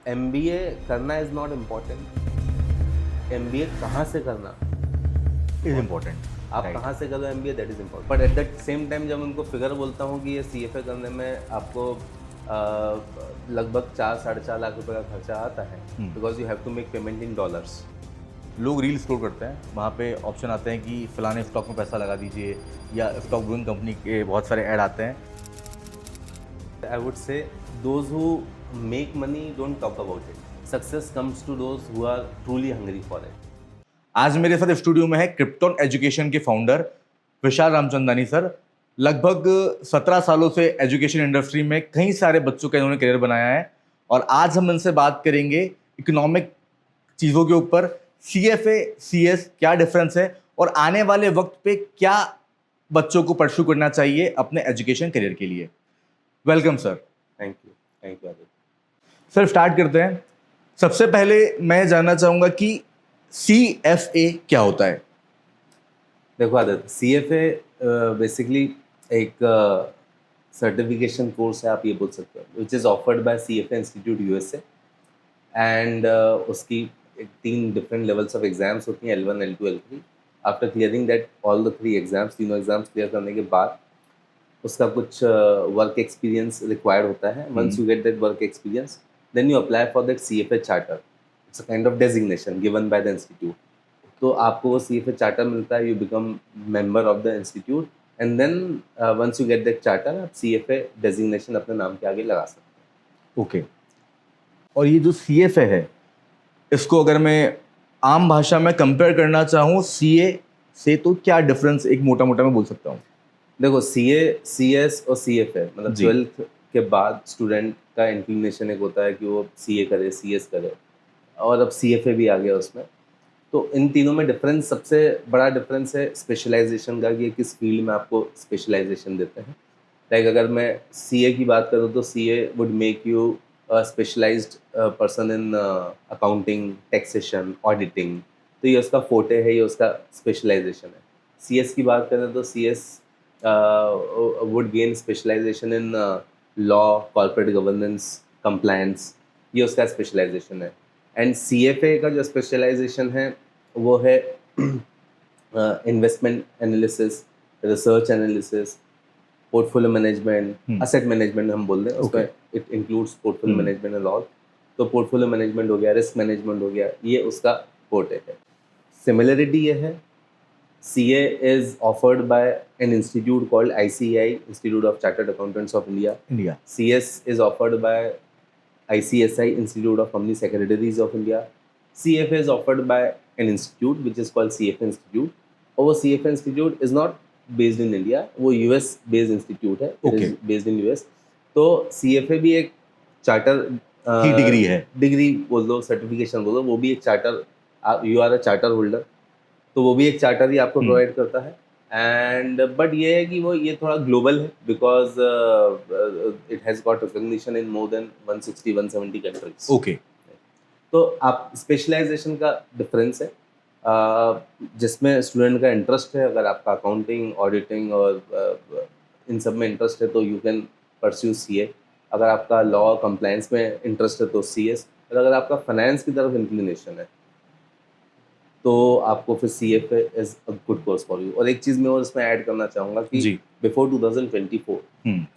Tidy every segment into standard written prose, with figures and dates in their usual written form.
MBA करना is not important, MBA कहाँ से करना इज इम्पोर्टेंट। आप कहाँ से करो MBA, that is important. But at that same time जब उनको फिगर बोलता हूँ कि ये सीएफए करने में आपको लगभग 4-4.5 लाख रुपए का खर्चा आता है, because you have to make payment in dollars. लोग रील स्क्रॉल करते हैं, वहाँ पे ऑप्शन आते हैं कि फलाने स्टॉक में पैसा लगा दीजिए, या स्टॉक ब्रोइंग कंपनी के बहुत सारे ऐड आते हैं। I would say those who make money don't talk about it, success comes to those who are truly hungry for it. आज मेरे साथ स्टूडियो में है क्रिप्टॉन एजुकेशन के फाउंडर विशाल रामचंदानी सर। लगभग 17 सालों से एजुकेशन इंडस्ट्री में कई सारे बच्चों का इन्होंने करियर बनाया है, और आज हम इनसे बात करेंगे इकोनॉमिक चीज़ों के ऊपर। सीएफए सीएस क्या डिफरेंस है, और आने वाले वक्त पे क्या बच्चों को परस्यू करना चाहिए अपने एजुकेशन करियर के लिए। Welcome sir. Thank you. Sir start करते हैं। सबसे पहले मैं जानना चाहूँगा कि सीएफए क्या होता है। देखो आदित्य, सीएफए बेसिकली एक सर्टिफिकेशन कोर्स है, आप ये बोल सकते हो, which is offered by CFA institute USA. And उसकी 3 डिफरेंट लेवल्स ऑफ एग्जाम्स होती हैं, L1, L2, L3। After clearing that all the 3 exams, तीनों एग्जाम्स क्लियर करने के बाद उसका कुछ वर्क एक्सपीरियंस रिक्वायर्ड होता है। Once you get that work experience, then you apply for that CFA charter. It's a kind of designation given by the institute. तो आपको वो सीएफए चार्टर मिलता है, you become member of the institute, and then once you get that charter, आप CFA designation अपने नाम के आगे लगा सकते ओके। और ये जो सीएफए है, इसको अगर मैं आम भाषा में कंपेयर करना चाहूँ सीए से, तो क्या डिफरेंस एक मोटा मोटा मैं बोल सकता हूँ। हैं। देखो, सीए, सीएस और सीएफए मतलब जी। 12th के बाद स्टूडेंट का इंक्लिनेशन एक होता है कि वो सीए करे, सीएस करे, और अब सीएफए भी आ गया उसमें। तो इन तीनों में डिफरेंस, सबसे बड़ा डिफरेंस है स्पेशलाइजेशन का, कि ये किस फील्ड में आपको स्पेशलाइजेशन देते हैं। लाइक अगर मैं सीए की बात करूँ तो CA would make you specialised person in accounting, taxation, auditing. तो ये उसका फोटे है, ये उसका स्पेशलाइजेशन है। सीएस की बात करें तो CS would gain specialisation in law, corporate governance, compliance. ये उसका स्पेशलाइजेशन है। एंड सीएफए का जो स्पेशलाइजेशन है वो है investment analysis, research analysis, portfolio management, asset management हम बोल रहे हैं, उसमें it includes portfolio management and all. तो पोर्टफोलियो मैनेजमेंट हो गया, रिस्क मैनेजमेंट हो गया, ये उसका पोर्टे है। सिमिलरिटी ये है, CA is offered by an institute called ICAI, Institute of Chartered Accountants of India. India. CS is offered by ICSI, Institute of Company Secretaries of India. CFA is offered by an institute which is called CFA Institute. और वो CFA Institute is not based in India, वो US based institute है, it is based in US। तो CFA भी एक charter की degree है, degree बोल दो, सर्टिफिकेशन बोल दो, वो भी एक charter, you are a charter holder, तो वो भी एक चार्टर ही आपको प्रोवाइड करता है। एंड बट ये है कि वो ये थोड़ा ग्लोबल है, because it has got recognition in more than 160-170 countries. Okay. तो आप स्पेशलाइजेशन का डिफरेंस है, जिसमें स्टूडेंट का इंटरेस्ट है। अगर आपका अकाउंटिंग, ऑडिटिंग और इन सब में इंटरेस्ट है तो यू कैन परस्यू सीए। अगर आपका लॉ, कंप्लायंस में इंटरेस्ट है तो सीएस। और अगर आपका फाइनेंस की तरफ इंक्लिनेशन है तो आपको फिर CFA is a good course for you. और एक चीज़ मैं और इसमें ऐड करना चाहूँगा कि बिफोर 2024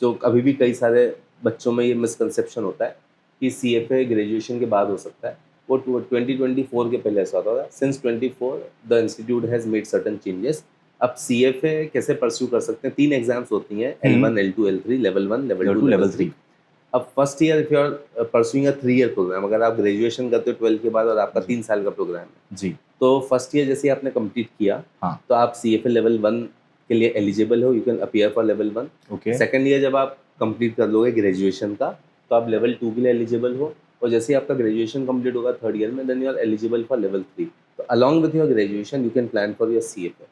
जो अभी भी कई सारे बच्चों में ये मिसकंसेप्शन होता है कि सीएफए ग्रेजुएशन के बाद हो सकता है, वो 2024 के पहले ऐसा होता था। Since 24 the institute has made certain changes. अब सीएफए कैसे परस्यू कर सकते हैं, 3 एग्जाम्स होती हैं, L1, L2, L3, level 1, level 2, level 3। अब first year if you are pursuing a 3 year programme, अगर आप ग्रेजुएशन करते हो 12 के बाद और आपका 3 साल का प्रोग्राम है जी, तो फर्स्ट ईयर जैसे आपने कंप्लीट किया, तो आप सीएफए लेवल 1 के लिए एलिजिबल हो, you can appear for level 1। Okay. Second year जब आप कंप्लीट कर लोगे ग्रेजुएशन का, तो आप लेवल 2 के लिए एलिजिबल हो, और जैसे ही आपका ग्रेजुएशन कंप्लीट होगा थर्ड ईयर में, then you are eligible for level 3। तो along with your graduation you can plan for your CFA.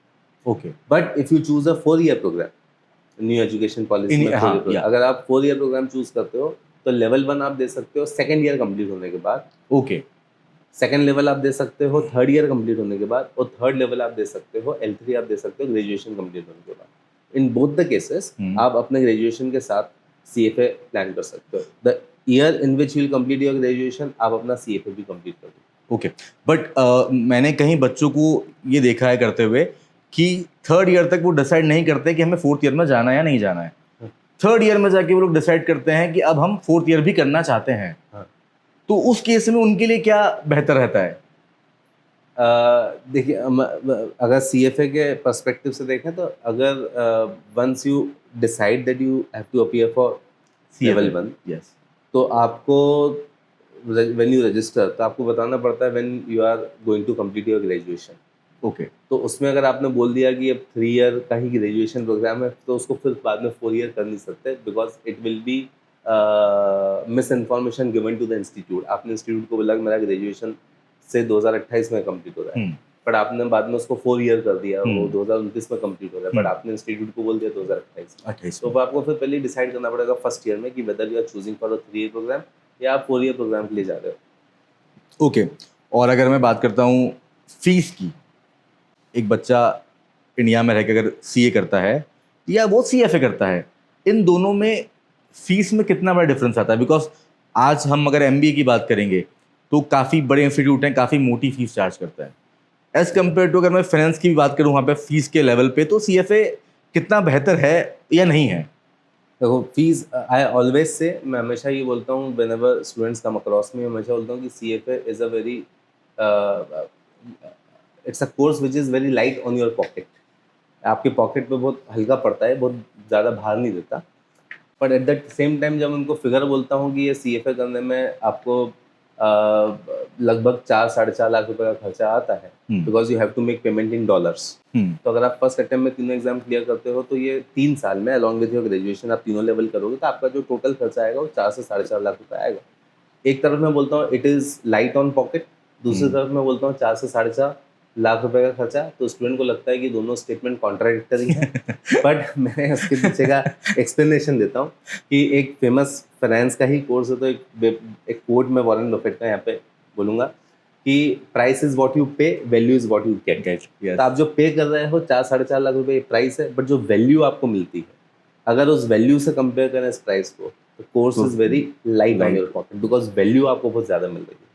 Okay. But if you choose a 4 year programme, new education policy में 4 year programme, अगर आप 4 year programme choose करते हो तो level 1 आप दे सकते हो सेकंड ईयर कंप्लीट होने के बाद। ओके। सेकंड लेवल आप दे सकते हो थर्ड ईयर कंप्लीट होने के बाद, और थर्ड लेवल आप दे सकते हो, L3 आप दे सकते हो ग्रेजुएशन कंप्लीट होने के बाद। इन बोथ द केसेस आप अपने ग्रेजुएशन के साथ सीएफए प्लान कर सकते हो। The year in which you will complete your graduation आप अपना CFA भी कंप्लीट कर दो। ओके, बट मैंने कहीं बच्चों को ये देखा है करते हुए कि थर्ड ईयर तक वो डिसाइड नहीं करते कि हमें फोर्थ ईयर में जाना है या नहीं जाना है। थर्ड ईयर में जाके वो लोग डिसाइड करते हैं कि अब हम फोर्थ ईयर भी करना चाहते हैं। हाँ। तो उस केस में उनके लिए क्या बेहतर रहता है? देखिए अगर CFA के पर्सपेक्टिव से देखें तो अगर once you decide that you have to appear for level 1 yes, तो आपको व्हेन यू रजिस्टर तो आपको बताना पड़ता है when you are going to complete your graduation. Okay, तो उसमें अगर आपने बोल दिया कि अब 3 ईयर का ही ग्रेजुएशन प्रोग्राम है तो उसको फिर बाद में 4 ईयर कर नहीं सकते because it will be misinformation given to the institute. आपने इंस्टीट्यूट को बोला कि मेरा ग्रेजुएशन से 2028 में कंप्लीट हो रहा है बट आपने बाद में उसको 4 ईयर कर दिया, वो 2029 में कंप्लीट हो रहा है बट आपने इंस्टीट्यूट को बोल दिया 2028 में। 28 तो आपको फिर पहले डिसाइड करना पड़ेगा फर्स्ट ईयर में कि whether you are choosing for a 3 year programme या आप 4 ईयर प्रोग्राम के लिए जा रहे हो। ओके, और अगर मैं बात करता हूँ फीस की, एक बच्चा इंडिया में रहकर अगर CA करता है या वो CFA करता है, इन दोनों में फीस में कितना बड़ा डिफरेंस आता है? बिकॉज आज हम अगर MBA की बात करेंगे तो काफ़ी बड़े इंस्टीट्यूट हैं, काफ़ी मोटी फीस चार्ज करता है एज कम्पेयर टू अगर मैं फाइनेंस की भी बात करूँ वहाँ पे फीस के लेवल पे, तो CFA कितना बेहतर है या नहीं है? देखो फीस आई ऑलवेज से मैं हमेशा ये बोलता हूँ when ever students come across में हमेशा बोलता हूँ कि CFA is a very it's a course which is very light on your pocket. आपके पॉकेट पे बहुत हल्का पड़ता है, बहुत ज़्यादा भार नहीं देता। But at the same time जब उनको फिगर बोलता हूँ कि ये CFA करने में आपको लगभग 4-4.5 लाख रुपए का खर्चा आता है because you have to make payment in dollars. तो अगर आप फर्स्ट अटेम्प्ट में तीनों एग्जाम क्लियर करते हो तो ये 3 साल में अलॉन्ग विद योर ग्रेजुएशन आप तीनों लेवल करोगे तो आपका जो टोटल खर्चा आएगा वो 4 से 4.5 लाख रुपए आएगा। एक तरफ मैं बोलता हूँ it is light on pocket, दूसरी तरफ मैं बोलता हूँ 4 से 4.5 लाख रुपए का खर्चा। तो स्टूडेंट को लगता है कि दोनों स्टेटमेंट कॉन्ट्राडिक्टरी हैं बट मैं उसके पीछे का एक्सप्लेनेशन देता हूँ कि एक फेमस फाइनेंस का ही कोर्स है तो एक कोट में वॉरेन बफेट का यहाँ पे बोलूँगा कि प्राइस इज व्हाट यू पे, value is what you get. तो आप जो पे कर रहे हो 4-4.5 लाख रुपए प्राइस है बट जो वैल्यू आपको मिलती है अगर उस वैल्यू से कंपेयर करें इस प्राइस को तो course is very light on your pocket because value आपको बहुत ज़्यादा मिल रही है।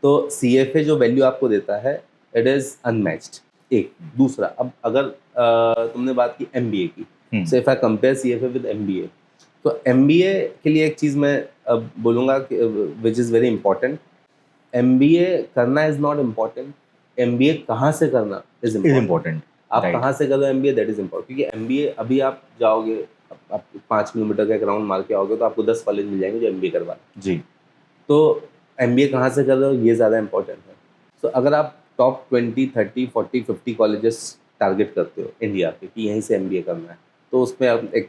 तो CFA जो वैल्यू आपको देता है इट इज़ अनमैच्ड। एक दूसरा, अब अगर तुमने बात की MBA की, so if I compare CFA with MBA तो MBA के लिए एक चीज़ मैं अब बोलूँगा which is very important. MBA करना इज़ नॉट इम्पॉर्टेंट, MBA कहाँ से करना इज इम्पॉर्टेंट। आप कहाँ से करो MBA दैट इज़ इम्पॉर्टेंट क्योंकि MBA अभी आप जाओगे आप 5 किलोमीटर का एक राउंड मार के आओगे तो आपको 10 कॉलेज मिल जाएंगे जो MBA करवाना जी। तो MBA कहाँ से कर रहे हो ये ज़्यादा इंपॉर्टेंट है। तो अगर आप टॉप 20, 30, 40, 50 कॉलेजेस टारगेट करते हो इंडिया के कि यहीं से MBA करना है तो उसमें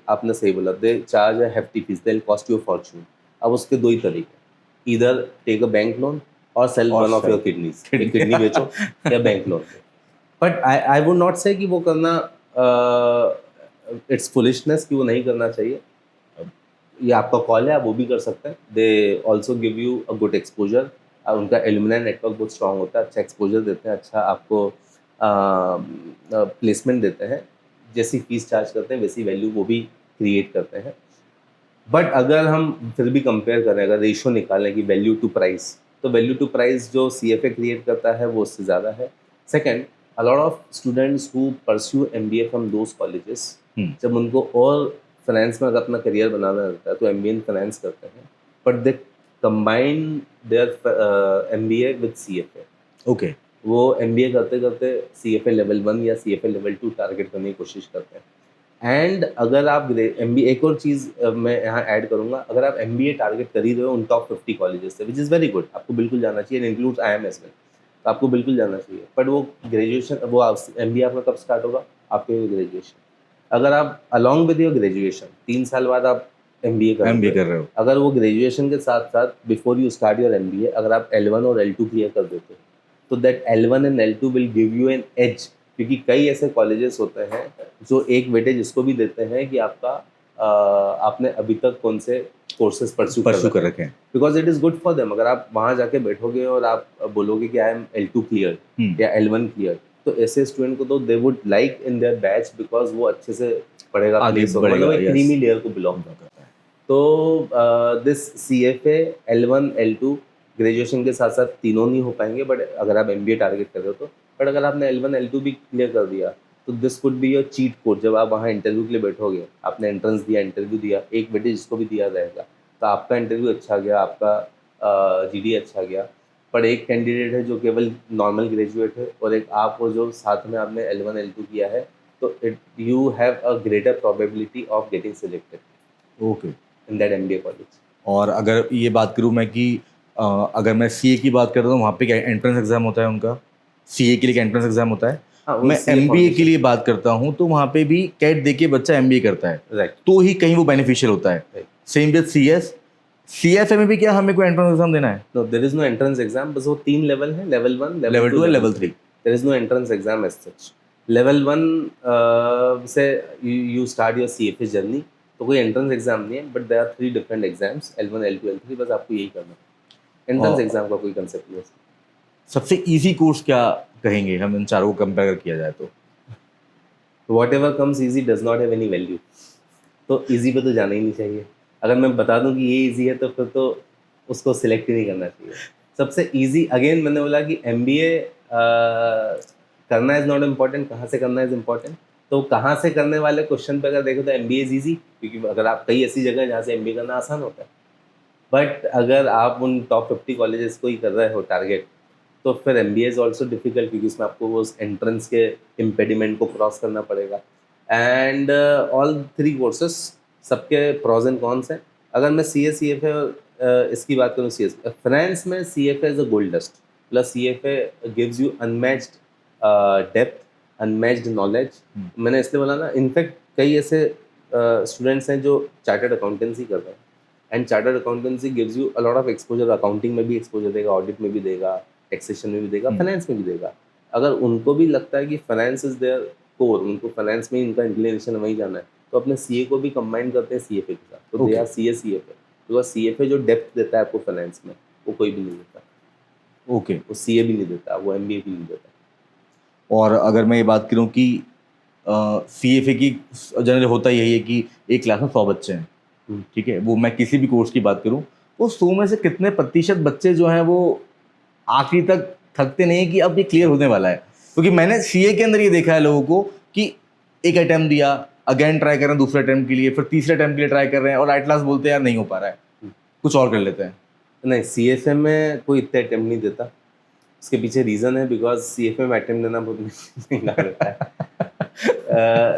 आपने सही बोला दे चार्ज है hefty fees, they cost you fortune. अब उसके 2 ही तरीके, इधर टेक अ बैंक लोन और sell one of your kidneys, kidney बेचो या bank loan. But I would not say कि वो करना इट्स फुलिशनेस कि वो नहीं करना चाहिए। ये आपका कॉल है, आप वो भी कर सकते हैं। They also give you a good exposure, उनका एल्यूमिनाई नेटवर्क बहुत स्ट्रांग होता है, अच्छा एक्सपोजर देते हैं, अच्छा आपको प्लेसमेंट देते हैं। जैसी फीस चार्ज करते हैं वैसी वैल्यू वो भी क्रिएट करते हैं। बट अगर हम फिर भी कंपेयर करें, अगर रेशो निकालें कि वैल्यू टू प्राइस, तो वैल्यू टू प्राइस जो CFA क्रिएट करता है वो उससे ज़्यादा है। Second, a lot of students who pursue MBA from those colleges जब उनको और फाइनेंस में अगर अपना करियर बनाना रहता है तो MBA इन फाइनेंस करते हैं but they combine their MBA with CFA। Okay, वो MBA करते करते CFA लेवल 1 या CFA लेवल 2 टारगेट करने की कोशिश करते हैं। एंड अगर आप MBA, एक और चीज़ मैं यहाँ ऐड करूँगा, अगर आप MBA टारगेट कर ही रहे हो उन टॉप 50 कॉलेजेस से विच इज़ वेरी गुड, आपको बिल्कुल जाना चाहिए, एंड इंक्लूड्स IIM में, तो आपको बिल्कुल जाना चाहिए। बट वो ग्रेजुएशन, वो MBA आपका कब स्टार्ट होगा? आपके ग्रेजुएशन। अगर आप अलॉन्ग विद योर ग्रेजुएशन 3 साल बाद आप MBA कर रहे हो, अगर वो ग्रेजुएशन के साथ साथ before you start your MBA अगर आप L1 और L2 क्लियर कर देते हो तो दैट L1 and L2 will give you an edge. क्योंकि कई ऐसे कॉलेजेस होते हैं जो एक वेटेज इसको भी देते हैं कि आपका आपने अभी तक कौन से कोर्सेज परस्यू कर रखे हैं, because it is good for them. अगर आप वहाँ जाके बैठोगे और आप बोलोगे कि आई एम L2 क्लियर या L1 क्लियर, तो ऐसे स्टूडेंट को तो they would like in their batch because वो अच्छे से पढ़ेगा, आगे मतलब एक क्रीमी लेयर को बिलोंग करता है। तो this CFA L1 L2 graduation के साथ साथ तीनों नहीं हो पाएंगे, बट अगर आप MBA टारगेट कर रहे हो तो, बट अगर आपने L1 L2 भी क्लियर कर दिया तो this could be your cheat code. जब आप वहाँ इंटरव्यू के लिए बैठोगे, आपने एंट्रेंस दिया, इंटरव्यू दिया, एक बेटे जिसको भी दिया जाएगा, तो आपका इंटरव्यू अच्छा गया, आपका GD अच्छा गया, पर एक कैंडिडेट है जो केवल नॉर्मल ग्रेजुएट है और एक आप हो जो साथ में आपने L1 L2 किया है, तो you have a greater probability of getting selected okay. In that MBA college. और अगर ये बात करूँ मैं कि अगर मैं CA की बात करता हूँ, वहाँ पे क्या एंट्रेंस एग्जाम होता है उनका? CA के लिए एंट्रेंस एग्जाम होता है। हाँ, वो मैं CA MBA के फाउंडेशन। लिए बात करता हूँ तो वहाँ पे भी कैट दे के बच्चा MBA करता है, राइट। तो ही कहीं वो बेनिफिशियल होता है। Right. Same with CS, CFA में भी क्या हमें कोई एंट्रेंस एग्जाम देना है? No, there is no entrance exam, बस वो 3 लेवल है, लेवल 1, लेवल लेवल 2 2, है, level level 3। 3? There is no entrance exam as such. Level 1 से you start your CFA journey, तो कोई एंट्रेंस एग्जाम नहीं है, but there are 3 different exams, L1 L2 L3, बस आपको यही करना है। एंट्रेंस और एग्जाम का कोई कंसेप्ट नहीं है। सबसे इजी कोर्स क्या कहेंगे हम इन चारों को कंपेयर किया जाए तो? What ever comes easy does not have any value. तो ईजी पे तो जाना ही नहीं चाहिए। अगर मैं बता दूं कि ये ईजी है तो फिर तो उसको सिलेक्ट ही नहीं करना चाहिए। सबसे ईजी, अगेन मैंने बोला कि MBA करना इज़ नॉट इम्पॉर्टेंट, कहाँ से करना इज़ इम्पॉर्टेंट। तो कहाँ से करने वाले क्वेश्चन पे अगर देखो तो MBA इज़ ईजी, क्योंकि अगर आप कई ऐसी जगह है जहाँ से MBA करना आसान होता है। बट अगर आप उन टॉप 50 कॉलेजेस को ही कर रहे हो टारगेट, तो फिर MBA इज़ ऑल्सो डिफिकल्ट, क्योंकि उसमें आपको वो एंट्रेंस के इम्पेडिमेंट को क्रॉस करना पड़ेगा। एंड ऑल 3 कोर्सेस, सबके प्रॉज एंड कॉन्स हैं। अगर मैं CFA इसकी बात करूँ, फाइनेंस में CFA is a gold dust, plus CFA gives you unmatched depth, unmatched knowledge. मैंने इसलिए बोला ना, इनफैक्ट कई ऐसे स्टूडेंट्स हैं जो चार्टर्ड अकाउंटेंसी कर रहे हैं, and chartered accountancy gives you a lot of exposure. Accounting में भी एक्सपोजर देगा, ऑडिट में भी देगा, टैक्सेशन में भी देगा, फाइनेंस में भी देगा। अगर उनको भी लगता है कि फाइनेंस इज देयर कोर, उनको फाइनेंस में इनका इंक्लिनेशन वहीं जाना है, तो अपने CA को भी कंबाइन करते हैं CFA के साथ, तो they are CFA। Because CFA जो डेप्थ देता है आपको फाइनेंस में, वो कोई भी नहीं देता। ओके। वो CA भी नहीं देता, वो MBA भी नहीं देता। और अगर मैं ये बात करूँ कि CFA की जनरली होता यही है कि एक क्लास में 100 बच्चे हैं, ठीक है, वो मैं किसी भी कोर्स की बात करूँ, वो 100 में से कितने प्रतिशत बच्चे जो हैं वो आखिरी तक थकते नहीं है कि अब ये क्लियर होने वाला है? क्योंकि मैंने CA के अंदर ये देखा है लोगों को कि एक अटैम्प्ट दिया, अगेन ट्राई कर रहे हैं दूसरे अटैम्प्ट के लिए, फिर तीसरे अटैम्प्ट के लिए ट्राई कर रहे हैं और एट लास्ट बोलते हैं यार नहीं हो पा रहा है, कुछ और कर लेते हैं। नहीं, CFA में कोई इतने अटैम्प्ट नहीं देता। इसके पीछे रीज़न है, बिकॉज CFA में अटैम्प्ट देना बहुत महंगा रहता है।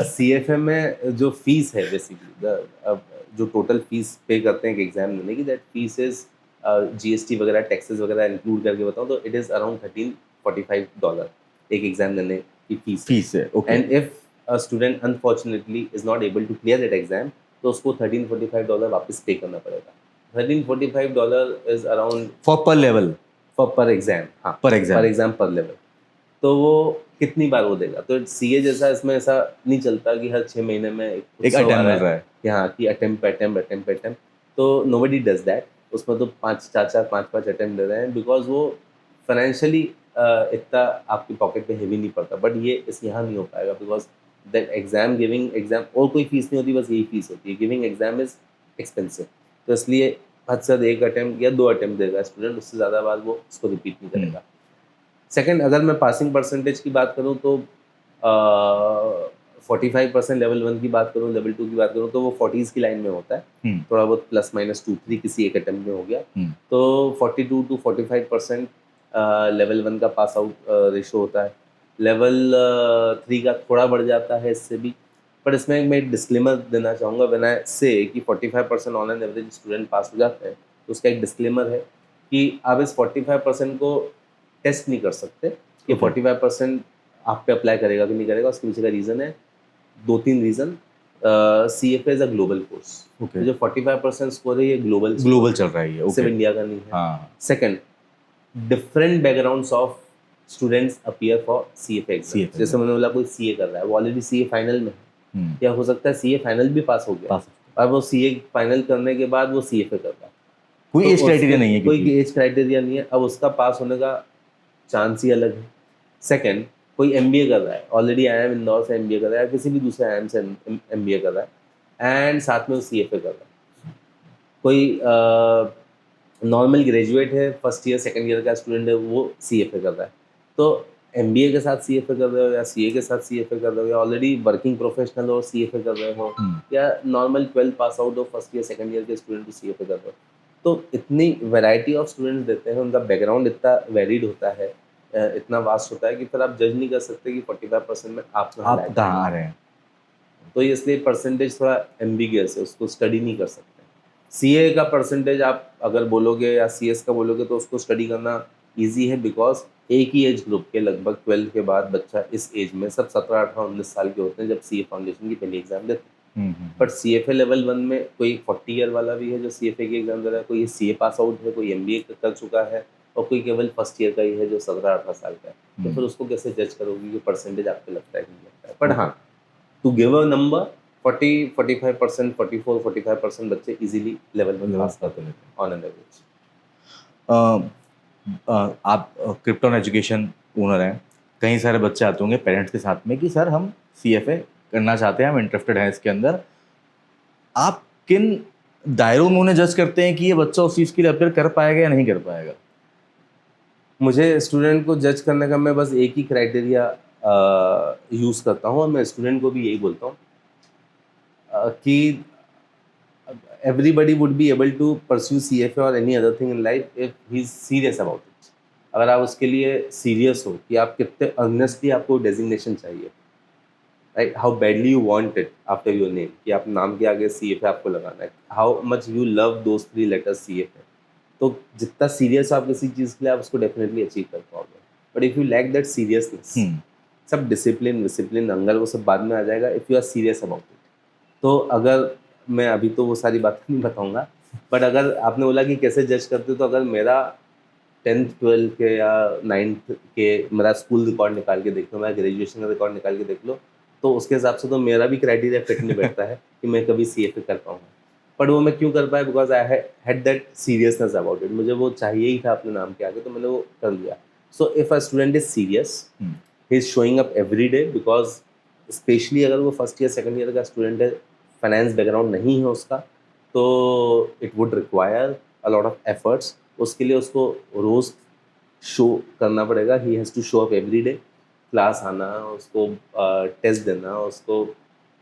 CFA में जो फीस है बेसिकली, जो टोटल फीस पे करते हैं एक एग्जाम देने की, दैट फीस इज GST वगैरह, टैक्सेस वगैरह इंक्लूड करके बताऊँ तो इट इज़ अराउंड $1345 एक एग्जाम देने की फीस है, okay. And if a student unfortunately is not able to clear that exam, तो उसको $1345 वापस पे करना पड़ेगा। $1345 is around for per level, per exam. हाँ, पर एग्जाम। पर एग्जाम, पर लेवल। तो वो कितनी बार वो देगा? तो CA जैसा इसमें ऐसा नहीं चलता कि हर 6 महीने में एक एक उत्सव आ अटैम्प्ट मिल रहा है। यहाँ की अटेम्प्ट। तो नोबडी डज दैट। उसमें तो 4-4 5-5 अटेम्प्ट दे रहे हैं, बिकॉज वो फाइनेंशियली इतना आपकी पॉकेट पे हेवी नहीं पड़ता। बट ये इस यहाँ नहीं हो पाएगा, because that exam, giving exam, और कोई फीस नहीं होती, बस यही फीस होती है। गिविंग एग्जाम इज एक्सपेंसिव, तो इसलिए हद से ज़्यादा 1 अटेम्प्ट या 2 अटेम्प्ट देगा स्टूडेंट, उससे ज़्यादा बार वो उसको रिपीट नहीं करेगा। सेकंड, अगर मैं पासिंग परसेंटेज की बात करूँ तो 45% लेवल 1 की बात करूँ, लेवल 2 की बात करूँ तो वो 40s की लाइन में होता है। थोड़ा बहुत प्लस माइनस 2-3 किसी एक अटेम्प्ट में हो गया, तो 42 to 45% लेवल 1 का पास आउट रेशो होता है। लेवल 3 का थोड़ा बढ़ जाता है इससे भी, पर इसमें मैं एक डिस्क्लेमर देना चाहूँगा। व्हेन आई से कि 45% ऑन एन एवरेज स्टूडेंट पास हो जाते हैं, तो उसका एक डिस्क्लेमर है कि आप इस 45% को टेस्ट नहीं कर सकते कि 45% आप पे अप्लाई करेगा कि नहीं करेगा। उसके पीछे का रीज़न है 2-3 reason. CFA is a global course, तो जो 45% स्कोर है ये ग्लोबल चल रहा है ये, सिर्फ इंडिया का नहीं है। Second, different backgrounds of students appear for CFA exam. जैसे मैंने बोला कोई CA कर रहा है, वो ऑलरेडी CA फाइनल में है, या हो सकता है CA फाइनल भी पास हो गया और वो CA फाइनल करने के बाद वो CFA कर रहा है। कोई एज क्राइटेरिया नहीं है, कोई एज क्राइटेरिया नहीं है। अब उसका पास होने का चांस ही अलग है। सेकंड, कोई MBA कर रहा है, ऑलरेडी IIM इंदौर से MBA कर रहा है, किसी भी दूसरे IIM से MBA कर रहा है, एंड साथ में वो CFA कर रहा है, कोई नॉर्मल ग्रेजुएट है, फर्स्ट ईयर सेकंड ईयर का स्टूडेंट है, वो सीएफए कर रहा है, तो एमबीए के साथ सीएफए कर रहे हो या सीए के साथ सीएफए कर रहे हो या ऑलरेडी वर्किंग प्रोफेशनल हो सीएफए कर रहे हो या नॉर्मल 12 पास आउट हो फर्स्ट ईयर सेकंड ईयर के स्टूडेंट को सीएफए कर रहे हो, तो इतनी वैरायटी ऑफ स्टूडेंट्स देते हैं, उनका बैकग्राउंड इतना वेरिड होता है, इतना वास्ट होता है कि फिर आप जज नहीं कर सकते कि 45% में आप कहाँ आप लायक कहाँ हैं। आ रहे हैं? तो इसलिए परसेंटेज थोड़ा एम्बिगियस है, उसको स्टडी नहीं कर सकते। सीए का परसेंटेज आप अगर बोलोगे या सीएस का बोलोगे तो उसको स्टडी करना इजी है, बिकॉज एक ही एज ग्रुप के लगभग 12 के बाद बच्चा इस एज में सब 17 18 19 साल के होते हैं जब सीए फाउंडेशन की पहली एग्जाम देते हैं। बट सीएफए लेवल 1 में कोई 40 ईयर वाला भी है जो सीएफए की एग्जाम दे रहा है, कोई सीए पास आउट है, कोई एमबीए कर चुका है और कोई केवल फर्स्ट ईयर का ही है जो 17 18 साल का है। तो फिर उसको कैसे जज करोगे कि परसेंटेज आपको लगता है कि नहीं लगता है। बट हाँ, टू गिव अ नंबर 40-45%, 44-45% बच्चे इजीली लेवल में पास करते हैं ऑन एन एवरेज। आप क्रिप्टोन एजुकेशन ओनर हैं, कई सारे बच्चे आते होंगे पेरेंट्स के साथ में कि सर हम सीएफए करना चाहते हैं, हम इंटरेस्टेड हैं इसके अंदर। आप किन दायरों में उन्हें जज करते हैं कि ये बच्चा उस चीज़ के लिए अपेयर कर पाएगा या नहीं कर पाएगा? मुझे स्टूडेंट को जज करने का मैं बस एक ही क्राइटेरिया यूज़ करता हूँ और मैं स्टूडेंट को भी यही बोलता हूँ कि everybody would be able to pursue CFA or any other thing in life if he's serious about it. अगर आप उसके लिए सीरियस हो कि आप कितने अर्नेस्टली आपको डेजिग्नेशन चाहिए, right, how badly you want it after your name, कि आप नाम के आगे CFA आपको लगाना है, how much you love those 3 letters CFA, तो जितना सीरियस हो आप किसी चीज़ के लिए आप उसको डेफिनेटली अचीव कर पाओगे। But if you lack that seriousness, सब डिसिप्लिन अंगर वो सब बाद में आ जाएगा if you are serious about it. तो अगर मैं अभी तो वो सारी बातें नहीं बताऊंगा, बट अगर आपने बोला कि कैसे जज करते हो, तो अगर मेरा 10th 12th के या 9th के मेरा स्कूल रिकॉर्ड निकाल के देख लो, मेरा ग्रेजुएशन का रिकॉर्ड निकाल के देख लो, तो उसके हिसाब से तो मेरा भी क्राइटेरिया फिट नहीं बैठता है कि मैं कभी सीएफए कर पाऊंगा। बट वो मैं क्यों कर पाया, because I had that seriousness about it, मुझे वो चाहिए ही था अपने नाम के आगे, तो मैंने वो कर लिया। So if a student is serious, he is showing up every day, because specially अगर वो फर्स्ट ईयर सेकंड ईयर का स्टूडेंट है, फाइनेंस बैकग्राउंड नहीं है उसका, तो it would require a lot of efforts. उसके लिए उसको रोज़ शो करना पड़ेगा, he has to show up every day, class आना, उसको टेस्ट देना, उसको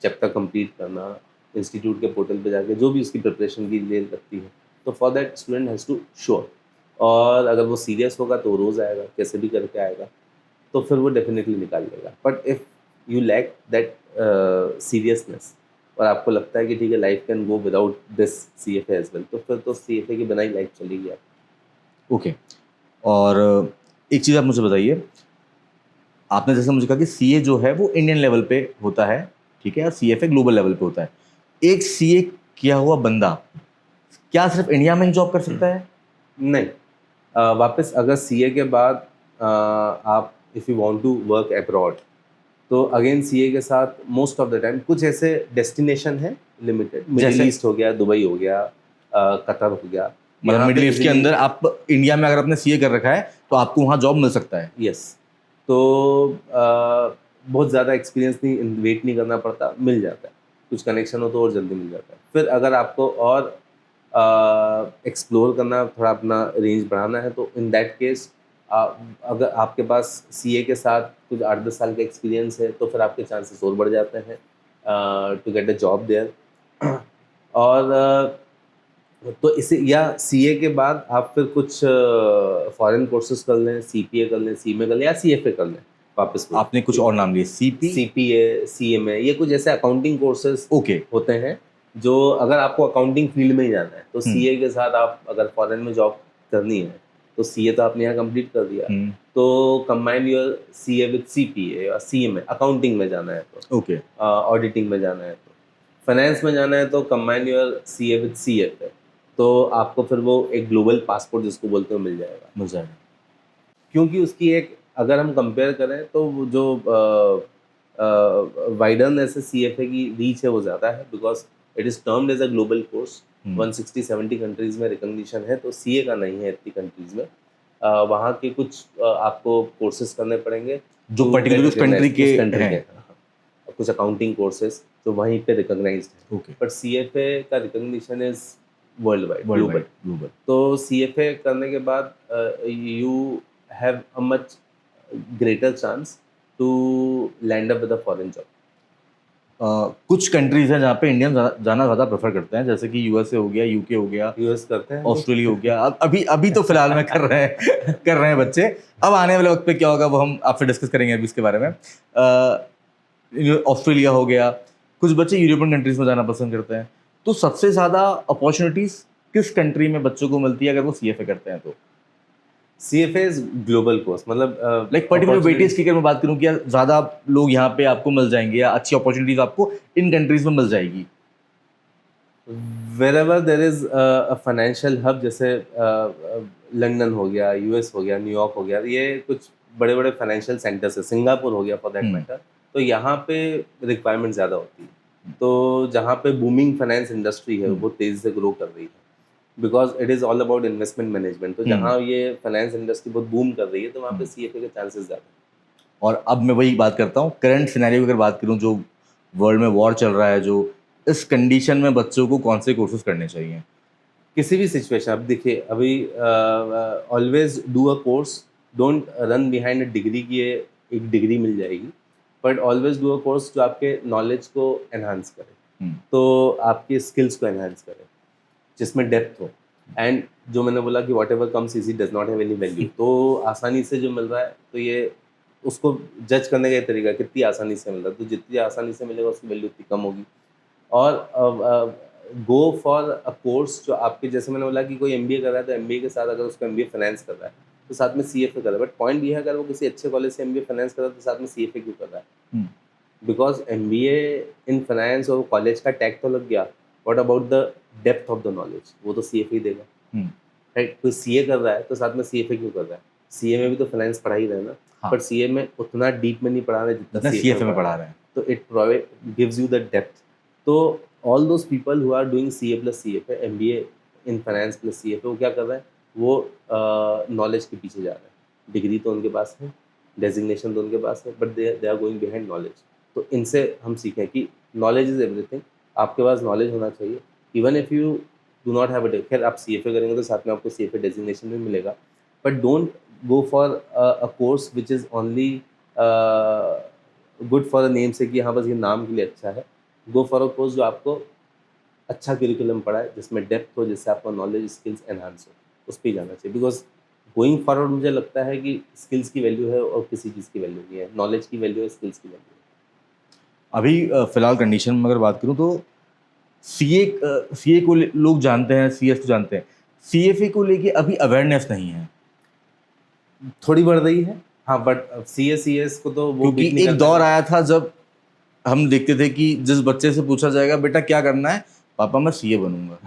चैप्टर कंप्लीट करना, इंस्टीट्यूट के पोर्टल पे जाके जो भी उसकी प्रिपरेशन की लिए लगती है, तो for that student has to show up. और अगर वो सीरियस होगा तो रोज़ आएगा, कैसे भी करके आएगा, तो फिर वो डेफिनेटली निकाल लेगा। But if you lack that seriousness और आपको लगता है कि ठीक है life can go without this CFA as well, तो फिर तो सीएफए की बिना ही लाइफ चलेगी आप। ओके। और एक चीज़ आप मुझे बताइए, आपने जैसे मुझे कहा कि सीए जो है वो इंडियन लेवल पे होता है, ठीक है, और सीएफए ग्लोबल लेवल पे होता है। एक सीए किया हुआ बंदा क्या सिर्फ इंडिया में ही जॉब कर सकता है? नहीं, वापस अगर सीए के बाद आप if you want to work abroad, तो अगेन सीए के साथ मोस्ट ऑफ द टाइम कुछ ऐसे डेस्टिनेशन है लिमिटेड, मिडिल ईस्ट हो गया, दुबई हो गया, कतर हो गया, मतलब मिडिल ईस्ट के अंदर आप इंडिया में अगर आपने सीए कर रखा है तो आपको वहाँ जॉब मिल सकता है? यस। तो बहुत ज़्यादा एक्सपीरियंस नहीं, वेट नहीं करना पड़ता, मिल जाता है, कुछ कनेक्शन हो तो और जल्दी मिल जाता है। फिर अगर आपको और एक्सप्लोर करना, थोड़ा अपना रेंज बढ़ाना है, तो इन दैट केस अगर आपके पास सीए के साथ कुछ 8-10 साल का एक्सपीरियंस है, तो फिर आपके चांसेस और बढ़ जाते हैं to get a job there. और तो इसे या सीए के बाद आप फिर कुछ फॉरेन कोर्सेज कर लें, सीपीए कर लें, सीएमए कर लें या सीएफए कर लें वापस। आपने कुछ और नाम लिए, सीपीए, सीएमए, ये कुछ ऐसे अकाउंटिंग कोर्सेज ओके होते हैं जो अगर आपको अकाउंटिंग फील्ड में ही जाना है, तो सीए के साथ आप अगर फॉरेन में जॉब करनी है, तो सीए तो आपने यहाँ कंप्लीट कर दिया, तो combine your CA with CPA और सीएमए, अकाउंटिंग में जाना है तो, ओके, ऑडिटिंग में जाना है तो, फाइनेंस में जाना है तो combine your CA with CFA, तो आपको फिर वो एक ग्लोबल पासपोर्ट जिसको बोलते हो मिल जाएगा। क्योंकि उसकी एक अगर हम कंपेयर करें तो वो जो वाइडरनेस है सीएफए की, रीच है वो ज़्यादा है, because it is termed as a global course. 160-70 countries में रिकग्निशन है, तो सीए का नहीं है इतनी कंट्रीज़ में। वहाँ के कुछ आपको कोर्सेज करने पड़ेंगे जो पर्टिकुलर उस कंट्री के हैं, कुछ अकाउंटिंग कोर्सेज जो वहीं पे रिकग्नाइज्ड है। ओके। बट सीएफए का recognition is worldwide, global. Global. तो CFA करने के बाद you have a much greater chance to land up with a foreign job. कुछ कंट्रीज हैं जहाँ पे इंडियन जाना ज़्यादा प्रेफर करते हैं, जैसे कि यूएसए हो गया, यूके हो गया, यूएस करते हैं ऑस्ट्रेलिया हो गया। अब अभी अभी तो फिलहाल में कर रहे हैं कर रहे हैं बच्चे। अब आने वाले वक्त पे क्या होगा वो हम आपसे डिस्कस करेंगे अभी इसके बारे में। ऑस्ट्रेलिया हो गया, कुछ बच्चे यूरोपियन कंट्रीज में जाना पसंद करते हैं। तो सबसे ज़्यादा अपॉर्चुनिटीज़ किस कंट्री में बच्चों को मिलती है अगर वो सीएफए करते हैं तो? CFA इज ग्लोबल कोर्स, मतलब लाइक पर्टिकुलर वेटेज की अगर मैं बात करूं कि ज़्यादा लोग यहाँ पे आपको मिल जाएंगे या अच्छी अपॉर्चुनिटीज आपको इन कंट्रीज में मिल जाएगी? wherever there is a financial hub, जैसे लंदन हो गया, यूएस हो गया, न्यूयॉर्क हो गया, ये कुछ बड़े बड़े फाइनेंशियल सेंटर्स है, सिंगापुर हो गया फॉर दैट मैटर। तो यहाँ पे रिक्वायरमेंट ज़्यादा होती है। तो जहाँ पे बूमिंग फाइनेंस इंडस्ट्री है वो तेज़ी से ग्रो कर रही है, because it is all about investment management. तो जहाँ ये फाइनेंस इंडस्ट्री बहुत बूम कर रही है तो वहाँ पे CFA के चांसेस ज़्यादा हैं। और अब मैं वही बात करता हूँ, करंट सिनेरियो की अगर बात करूँ, जो वर्ल्ड में वॉर चल रहा है, जो इस कंडीशन में बच्चों को कौन से कोर्सेज करने चाहिए? किसी भी सिचुएशन, अब देखिए, अभी always do a course, don't run behind a degree की ये एक डिग्री मिल जाएगी, but always do a course जो आपके नॉलेज को एनहांस करे, तो आपके स्किल्स को एनहांस करे, जिसमें डेप्थ हो। एंड जो मैंने बोला कि what ever comes easy does not have any value, तो आसानी से जो मिल रहा है तो ये उसको जज करने का ये तरीका, कितनी आसानी से मिल रहा है, तो जितनी आसानी से मिलेगा उसकी वैल्यू उतनी कम होगी। और गो फॉर अ कोर्स जो आपके, जैसे मैंने बोला कि कोई MBA कर रहा है तो MBA के साथ अगर उसको MBA फाइनेंस कर रहा है तो साथ में CFA कर रहा है, बट पॉइंट ये है अगर वो किसी अच्छे कॉलेज से MBA फाइनेंस कर रहा है तो साथ में CFA क्यों कर रहा है? बिकॉज MBA इन फाइनेंस और कॉलेज का टैग तो लग गया, what about the depth of the knowledge, वो तो CFA ही देगा, राइट? कोई CA कर रहा है तो साथ में CFA क्यों कर रहा है? CA में भी तो फाइनेंस पढ़ा ही रहे हैं ना, हाँ। पर CA में उतना डीप में नहीं पढ़ा रहे जितना CFA में पढ़ा रहे हैं। तो it gives you the depth. तो all those people who are doing CA plus CFA, MBA in finance plus CFA, वो क्या कर रहे हैं? वो नॉलेज के पीछे जा रहे हैं। डिग्री तो उनके पास है, डेजिग्नेशन तो उनके पास है, but they are going behind knowledge. तो इनसे हम सीखें कि नॉलेज इज एवरीथिंग, आपके पास नॉलेज होना चाहिए। Even if you do not have a, खैर आप CFA करेंगे तो साथ में आपको CFA डेजिग्नेशन भी मिलेगा, but don't go for a course which is only good for a name से, कि हाँ बस ये नाम के लिए अच्छा है। गो फॉर अ कोर्स जो आपको अच्छा करिकुलम पढ़ाए, जिसमें डेप्थ हो, जिससे आपका नॉलेज स्किल्स एनहांस हो, उस पर जाना चाहिए। बिकॉज गोइंग फॉरवर्ड मुझे लगता है कि स्किल्स की वैल्यू है और किसी चीज़ की वैल्यू नहीं है, नॉलेज की वैल्यू है, स्किल्स की वैल्यू है। अभी फिलहाल कंडीशन में अगर बात करूँ तो सीए को लोग जानते हैं, CS को जानते हैं, CFA को लेके अभी अवेयरनेस नहीं है, थोड़ी बढ़ रही है, हाँ, बट CS को तो वो क्योंकि एक दौर आया था जब हम देखते थे कि जिस बच्चे से पूछा जाएगा बेटा क्या करना है, पापा मैं CA बनूंगा।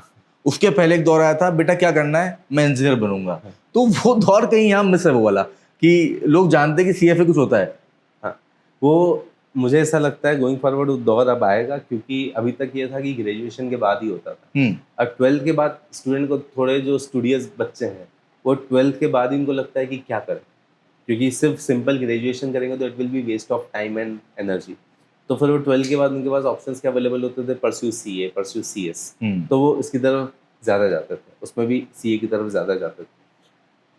उसके पहले एक दौर आया था, बेटा क्या करना है, मैं इंजीनियर बनूंगा। तो वो दौर कहीं यहाँ मिस है, वो वाला कि लोग जानते हैं कि CFA कुछ होता है। हाँ, वो मुझे ऐसा लगता है गोइंग फॉरवर्ड वो दौर अब आएगा, क्योंकि अभी तक ये था कि ग्रेजुएशन के बाद ही होता था। अब 12th के बाद स्टूडेंट को, थोड़े जो स्टूडियस बच्चे हैं वो 12th के बाद ही उनको लगता है कि क्या करें, क्योंकि सिर्फ सिंपल ग्रेजुएशन करेंगे तो it will be waste of time and energy. तो फिर वो 12th के बाद उनके पास ऑप्शंस क्या अवेलेबल होते थे? Pursue CA, pursue CS। तो वो इसकी तरफ ज़्यादा जाते थे, उसमें भी CA की तरफ ज़्यादा जाते थे।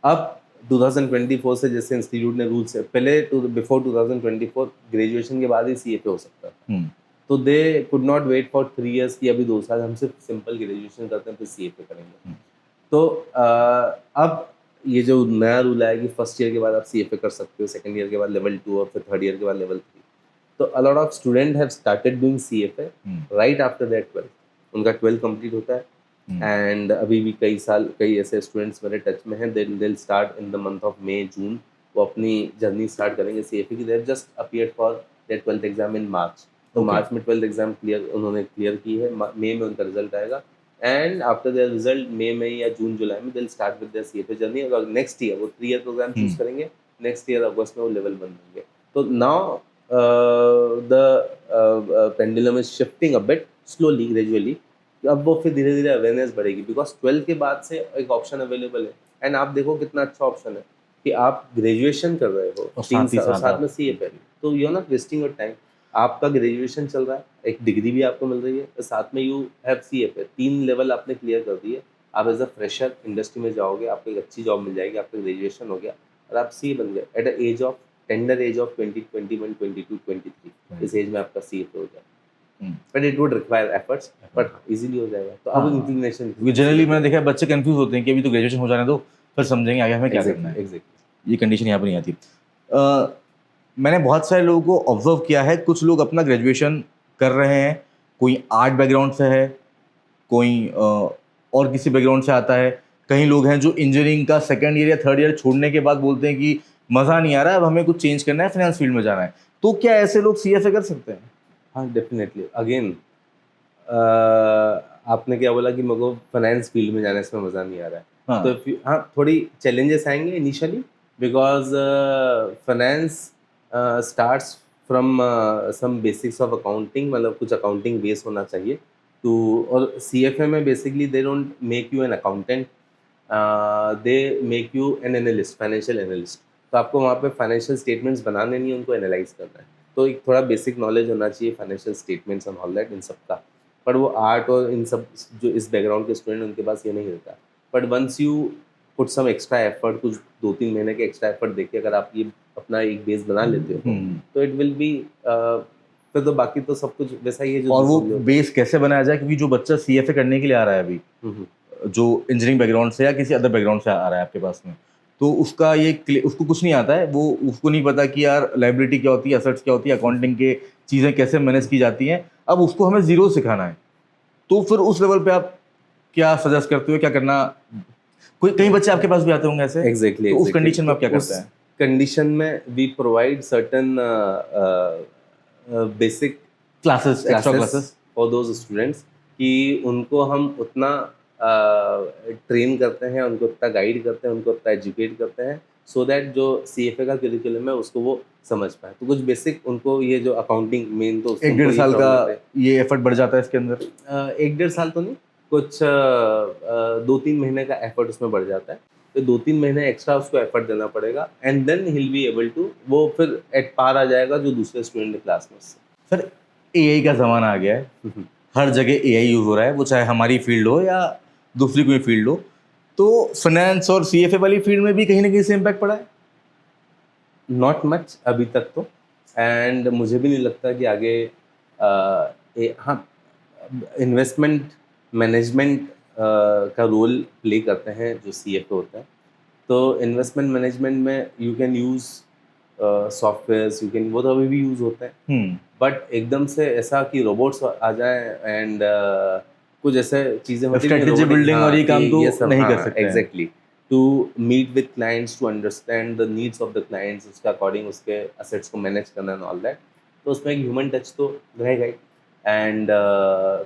अब 2024 से जैसे इंस्टीट्यूट ने रूल्स है, पहले बिफोर 2024 ग्रेजुएशन के बाद ही CFA हो सकता था, तो they could not wait for 3 years कि अभी 2 साल हम सिर्फ सिंपल ग्रेजुएशन करते हैं फिर CFA करेंगे। तो अब ये जो नया रूल आया कि फर्स्ट ईयर के बाद आप CFA कर सकते हो, सेकंड ईयर के बाद लेवल 2 और फिर थर्ड ईयर के बाद लेवल 3। तो a lot of students have started doing CFA right after their 12th। उनका 12th कंप्लीट होता है एंड अभी भी कई ऐसे स्टूडेंट्स मेरे टच में हैं, they'll start in the month of May, June, वो अपनी जर्नी स्टार्ट करेंगे CFA की। they've just appeared for their 12th exam in March। तो मार्च में 12th एग्जाम उन्होंने क्लियर की है, मई में उनका रिजल्ट आएगा एंड आफ्टर देयर रिजल्ट मई में या जून जुलाई में they'll start with their CFA journey. और नेक्स्ट ईयर वो 3 ईयर प्रोग्राम चूज करेंगे, नेक्स्ट ईयर अगस्त में वो लेवल 1 बनेंगे। तो now the pendulum is shifting a bit slowly, gradually। अब वो फिर धीरे धीरे अवेयरनेस बढ़ेगी, बिकॉज 12th के बाद से एक ऑप्शन अवेलेबल है। एंड आप देखो कितना अच्छा ऑप्शन है कि आप ग्रेजुएशन कर रहे हो 3 साल और साथ में CFA, तो you are not wasting your time. आपका ग्रेजुएशन चल रहा है, एक डिग्री भी आपको मिल रही है, तो साथ में यू हैव CFA, 3 लेवल आपने क्लियर कर दिए। आप एज अ फ्रेशर इंडस्ट्री में जाओगे, आपको एक अच्छी जॉब मिल जाएगी, आपका ग्रेजुएशन हो गया और आप CA बन गए at age of tender age of 20, 21, 22, 23। इस एज में आपका CFA हो जाए, but it would require efforts, but easily हो जाएगा। तो अब इंक्लिनेशन, क्योंकि जनरली मैंने देखा है बच्चे कंफ्यूज होते हैं कि अभी तो ग्रेजुएशन हो जाने दो, फिर समझेंगे आगे हमें क्या करना है। एग्जैक्टली। ये कंडीशन यहाँ पर नहीं आती। मैंने बहुत सारे लोगों को ऑब्जर्व किया है, कुछ लोग अपना ग्रेजुएशन कर रहे हैं, कोई आर्ट बैकग्राउंड से है, कोई और किसी बैकग्राउंड से आता है, कई लोग हैं जो इंजीनियरिंग का सेकंड ईयर या थर्ड ईयर छोड़ने के बाद बोलते हैं कि मज़ा नहीं आ रहा है, अब हमें कुछ चेंज करना है, फाइनेंस फील्ड में जाना है। तो क्या ऐसे लोग CFA कर सकते हैं? हाँ, डेफिनेटली। अगेन आपने क्या बोला कि मेरे को फाइनेंस फील्ड में जाने से मज़ा नहीं आ रहा है। हाँ। तो हाँ, थोड़ी चैलेंजेस आएंगे initially, because finance starts from some basics of accounting, मतलब कुछ अकाउंटिंग बेस होना चाहिए। तो और CFA में basically they don't make you an accountant, they make you an analyst, financial analyst. तो आपको वहाँ पे फाइनेंशियल स्टेटमेंट्स बनाने नहीं, उनको एनालाइज करना है। तो एक थोड़ा बेसिक नॉलेज होना चाहिए financial statements and all that, इन सब का। पर वो आर्ट और इन सब जो इस बैकग्राउंड के स्टूडेंट, उनके पास ये नहीं रहता। But once you put some extra effort, कुछ 2-3 महीने के एक्स्ट्रा एफर्ट देके अगर आप ये अपना एक बेस बना लेते हो, तो इट विल बी, फिर तो बाकी तो सब कुछ वैसा ही है जो और वो दूसरों में बेस कैसे बनाया जाए? क्योंकि जो बच्चा CFA करने के लिए आ रहा है अभी, जो इंजीनियरिंग बैकग्राउंड से या किसी अदर बैकग्राउंड से आ रहा है आपके पास में, तो उसका उसको कुछ नहीं आता है, वो उसको नहीं पता कि यार लायबिलिटी क्या होती है, एसेट्स क्या होती है, अकाउंटिंग के चीज़ें कैसे मैनेज की जाती हैं। अब उसको हमें जीरो सिखाना है, तो फिर उस लेवल पे आप क्या सजेस्ट करते हो, क्या करना? कोई कई बच्चे आपके पास भी आते होंगे ऐसे, एग्जैक्टली। तो उस कंडीशन में आप क्या करते हैं? कंडीशन में we provide certain basic classes, extra classes for those students, कि उनको हम उतना ट्रेन करते हैं, उनको उतना गाइड करते हैं, उनको उतना एजुकेट करते हैं, सो दैट जो CFA का करिकुलम है उसको वो समझ पाए। तो कुछ बेसिक उनको, ये जो अकाउंटिंग मेन, तो 1-1.5 साल का ये एफर्ट बढ़ जाता है इसके अंदर? 1-1.5 साल तो नहीं, कुछ 2-3 महीने का एफर्ट उसमें बढ़ जाता है। तो 2-3 महीने एक्स्ट्रा उसको एफर्ट देना पड़ेगा, and then he will be able to, वो फिर एट पार आ जाएगा जो दूसरे स्टूडेंट ने क्लास में उससे। सर, AI का ज़माना आ गया है, हर जगह AI यूज़ हो रहा है, वो चाहे हमारी फील्ड हो या दूसरी कोई फील्ड हो, तो फाइनेंस और CFA वाली फील्ड में भी कहीं ना कहीं से इम्पैक्ट पड़ा है? नॉट मच अभी तक तो, एंड मुझे भी नहीं लगता कि आगे हाँ, इन्वेस्टमेंट मैनेजमेंट का रोल प्ले करते हैं जो CFA होता है। तो इन्वेस्टमेंट मैनेजमेंट में you can use softwares, you can, वो तो अभी भी यूज़ होते हैं, बट एकदम से ऐसा कि रोबोट्स आ जाएं एंड कुछ ऐसे चीज़ें होती हैं, स्ट्रेटेजी बिल्डिंग और ये काम तो नहीं कर सकते हैं। Exactly, to meet with clients, to understand the needs of the clients, उसके अकॉर्डिंग उसके असेट्स को मैनेज करना एंड ऑल दैट। तो उसमें एक ह्यूमन टच तो रहेगा ही। एंड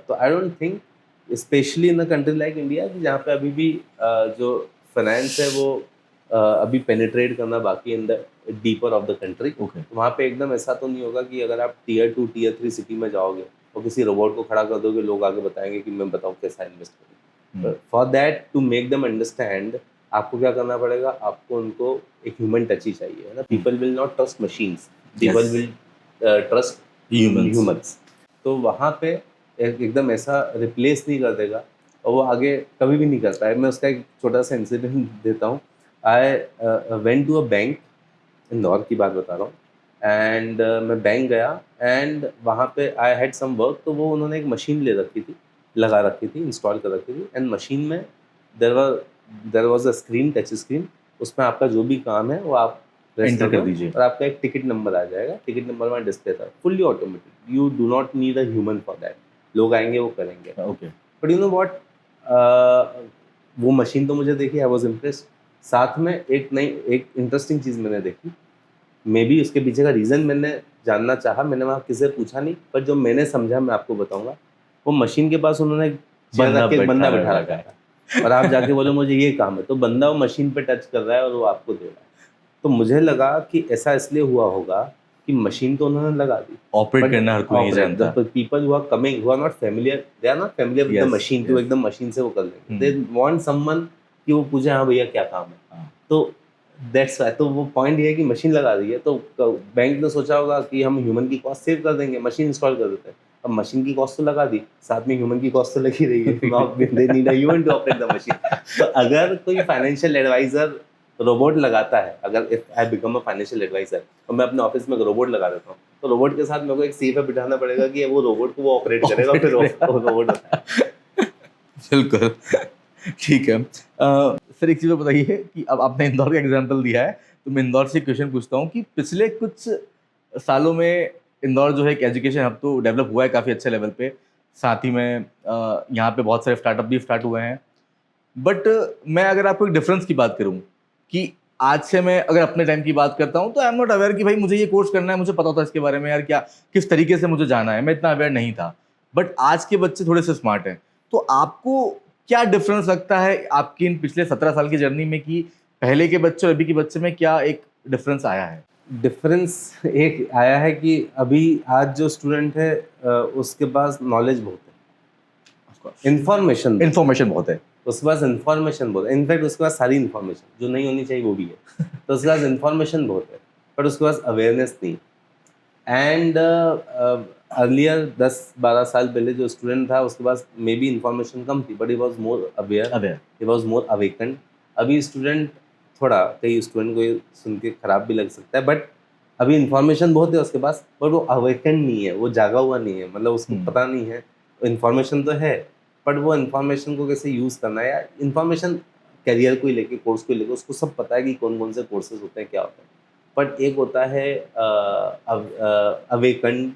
तो I don't think, specially in a country like India, कि जहाँ पे अभी भी जो फाइनेंस है वो अभी पेनिट्रेट करना बाकी in the deeper of the country. वहाँ पे एकदम ऐसा तो नहीं होगा कि अगर आप Tier 2, Tier 3 सिटी में जाओगे और किसी रोबोट को खड़ा कर दोगे, लोग आगे बताएंगे कि मैं बताऊँ कैसा इन्वेस्ट करूँ। For that, to make them understand, आपको क्या करना पड़ेगा, आपको उनको एक ह्यूमन टच ही चाहिए, है ना। People will not trust machines, people will trust humans. तो वहाँ पे एकदम ऐसा रिप्लेस नहीं कर देगा, और वो आगे कभी भी नहीं करता है। मैं उसका एक छोटा सा इंसिडेंट देता हूँ। I went to a bank, Indore की बात बता रहा हूँ, एंड मैं बैंक गया, एंड वहाँ पे आई हैड सम वर्क। तो वो उन्होंने एक मशीन ले रखी थी, लगा रखी थी, इंस्टॉल कर रखी थी, एंड मशीन में there was a screen, touch screen. उसमें आपका जो भी काम है वो आप एंटर कर दीजिए, और आपका एक टिकट नंबर आ जाएगा। टिकट नंबर में डिस्प्ले था, fully automatic, you do not need a human for that. लोग आएंगे, वो करेंगे। Okay. But you know what, वो मशीन तो मुझे देखी, आई वाज इम्प्रेस्ड। साथ में एक इंटरेस्टिंग चीज़ मैंने देखी, मे बी उसके पीछे का रीज़न मैंने जानना चाहा, मैंने वहाँ किसी से पूछा नहीं, पर जो मैंने समझा मैं आपको बताऊंगा। वो मशीन के पास उन्होंने बंदा बैठा रखा है, और आप जाके बोले मुझे ये काम है, तो बंदा वो मशीन पे टच कर रहा है और वो आपको दे रहा है। तो मुझे लगा कि ऐसा इसलिए हुआ होगा कि मशीन तो उन्होंने लगा दी, ऑपरेट करना हर कोई नहीं जानता। People who are coming, who are not familiar, they are not familiar with the machine, तो एकदम मशीन से वो कर लेंगे। दे वांट समवन कि वो पूछे हाँ भैया क्या काम है। तो दैट्स वाई, तो वो पॉइंट ये है कि मशीन लगा दी है तो बैंक ने सोचा होगा कि हम ह्यूमन की कॉस्ट सेव कर देंगे, मशीन इंस्टॉल कर देते हैं। अब मशीन की कॉस्ट तो लगा दी, साथ में ह्यूमन की कॉस्ट तो लगी रही है। Now they need a human to operate the machine. तो अगर कोई फाइनेंशियल एडवाइजर रोबोट लगाता है, अगर if I become a financial adviser और मैं अपने ऑफिस में एक रोबोट लगा देता हूँ, तो रोबोट के साथ मेरे को एक सी पे बिठाना पड़ेगा कि वो रोबोट को वो ऑपरेट करेगा, फिर रोबोट होता है। बिल्कुल। ठीक है। सर एक चीज़ और बताइए कि अब आपने इंदौर का एग्जांपल दिया है, तो मैं इंदौर से एक क्वेश्चन पूछता हूँ कि पिछले कुछ सालों में इंदौर जो है एक एजुकेशन हब तो डेवलप हुआ है काफ़ी अच्छे लेवल पे। साथ ही में यहाँ पे बहुत सारे स्टार्टअप भी स्टार्ट हुए हैं। बट मैं अगर आपको एक डिफरेंस की बात करूँ कि आज से मैं अगर अपने टाइम की बात करता हूँ तो आई एम नॉट अवेयर कि भाई मुझे ये कोर्स करना है, मुझे पता होता है इसके बारे में यार क्या किस तरीके से मुझे जाना है, मैं इतना अवेयर नहीं था। बट आज के बच्चे थोड़े से स्मार्ट हैं। तो आपको क्या डिफरेंस लगता है आपकी इन पिछले 17 साल की जर्नी में कि पहले के बच्चे और अभी के बच्चे में क्या एक डिफरेंस आया है? डिफरेंस एक आया है कि अभी आज जो स्टूडेंट है उसके पास नॉलेज बहुत है, इन्फॉर्मेशन बहुत है। उसके पास इंफॉर्मेशन बहुत है, इनफैक्ट उसके पास सारी इन्फॉर्मेशन जो नहीं होनी चाहिए वो भी है। तो उसके पास इन्फॉर्मेशन बहुत है, बट उसके पास अवेयरनेस नहीं। एंड अर्लियर 10-12 साल पहले जो स्टूडेंट था उसके पास मे बी इन्फॉर्मेशन कम थी, but he was more aware, he was more awakened. अभी स्टूडेंट थोड़ा, कई स्टूडेंट को ये सुन के खराब भी लग सकता है, बट अभी इन्फॉर्मेशन बहुत है उसके पास, बट वो अवेकन नहीं है, वो जागा हुआ नहीं है, मतलब उसको पता नहीं है। इन्फॉर्मेशन तो है, बट वो इन्फॉर्मेशन को कैसे यूज़ करना है, या इन्फॉर्मेशन करियर को ही लेके, कोर्स को ही लेके उसको सब पता है कि कौन कौन से कोर्सेज होते हैं, क्या होता है। बट एक होता है अवेकन,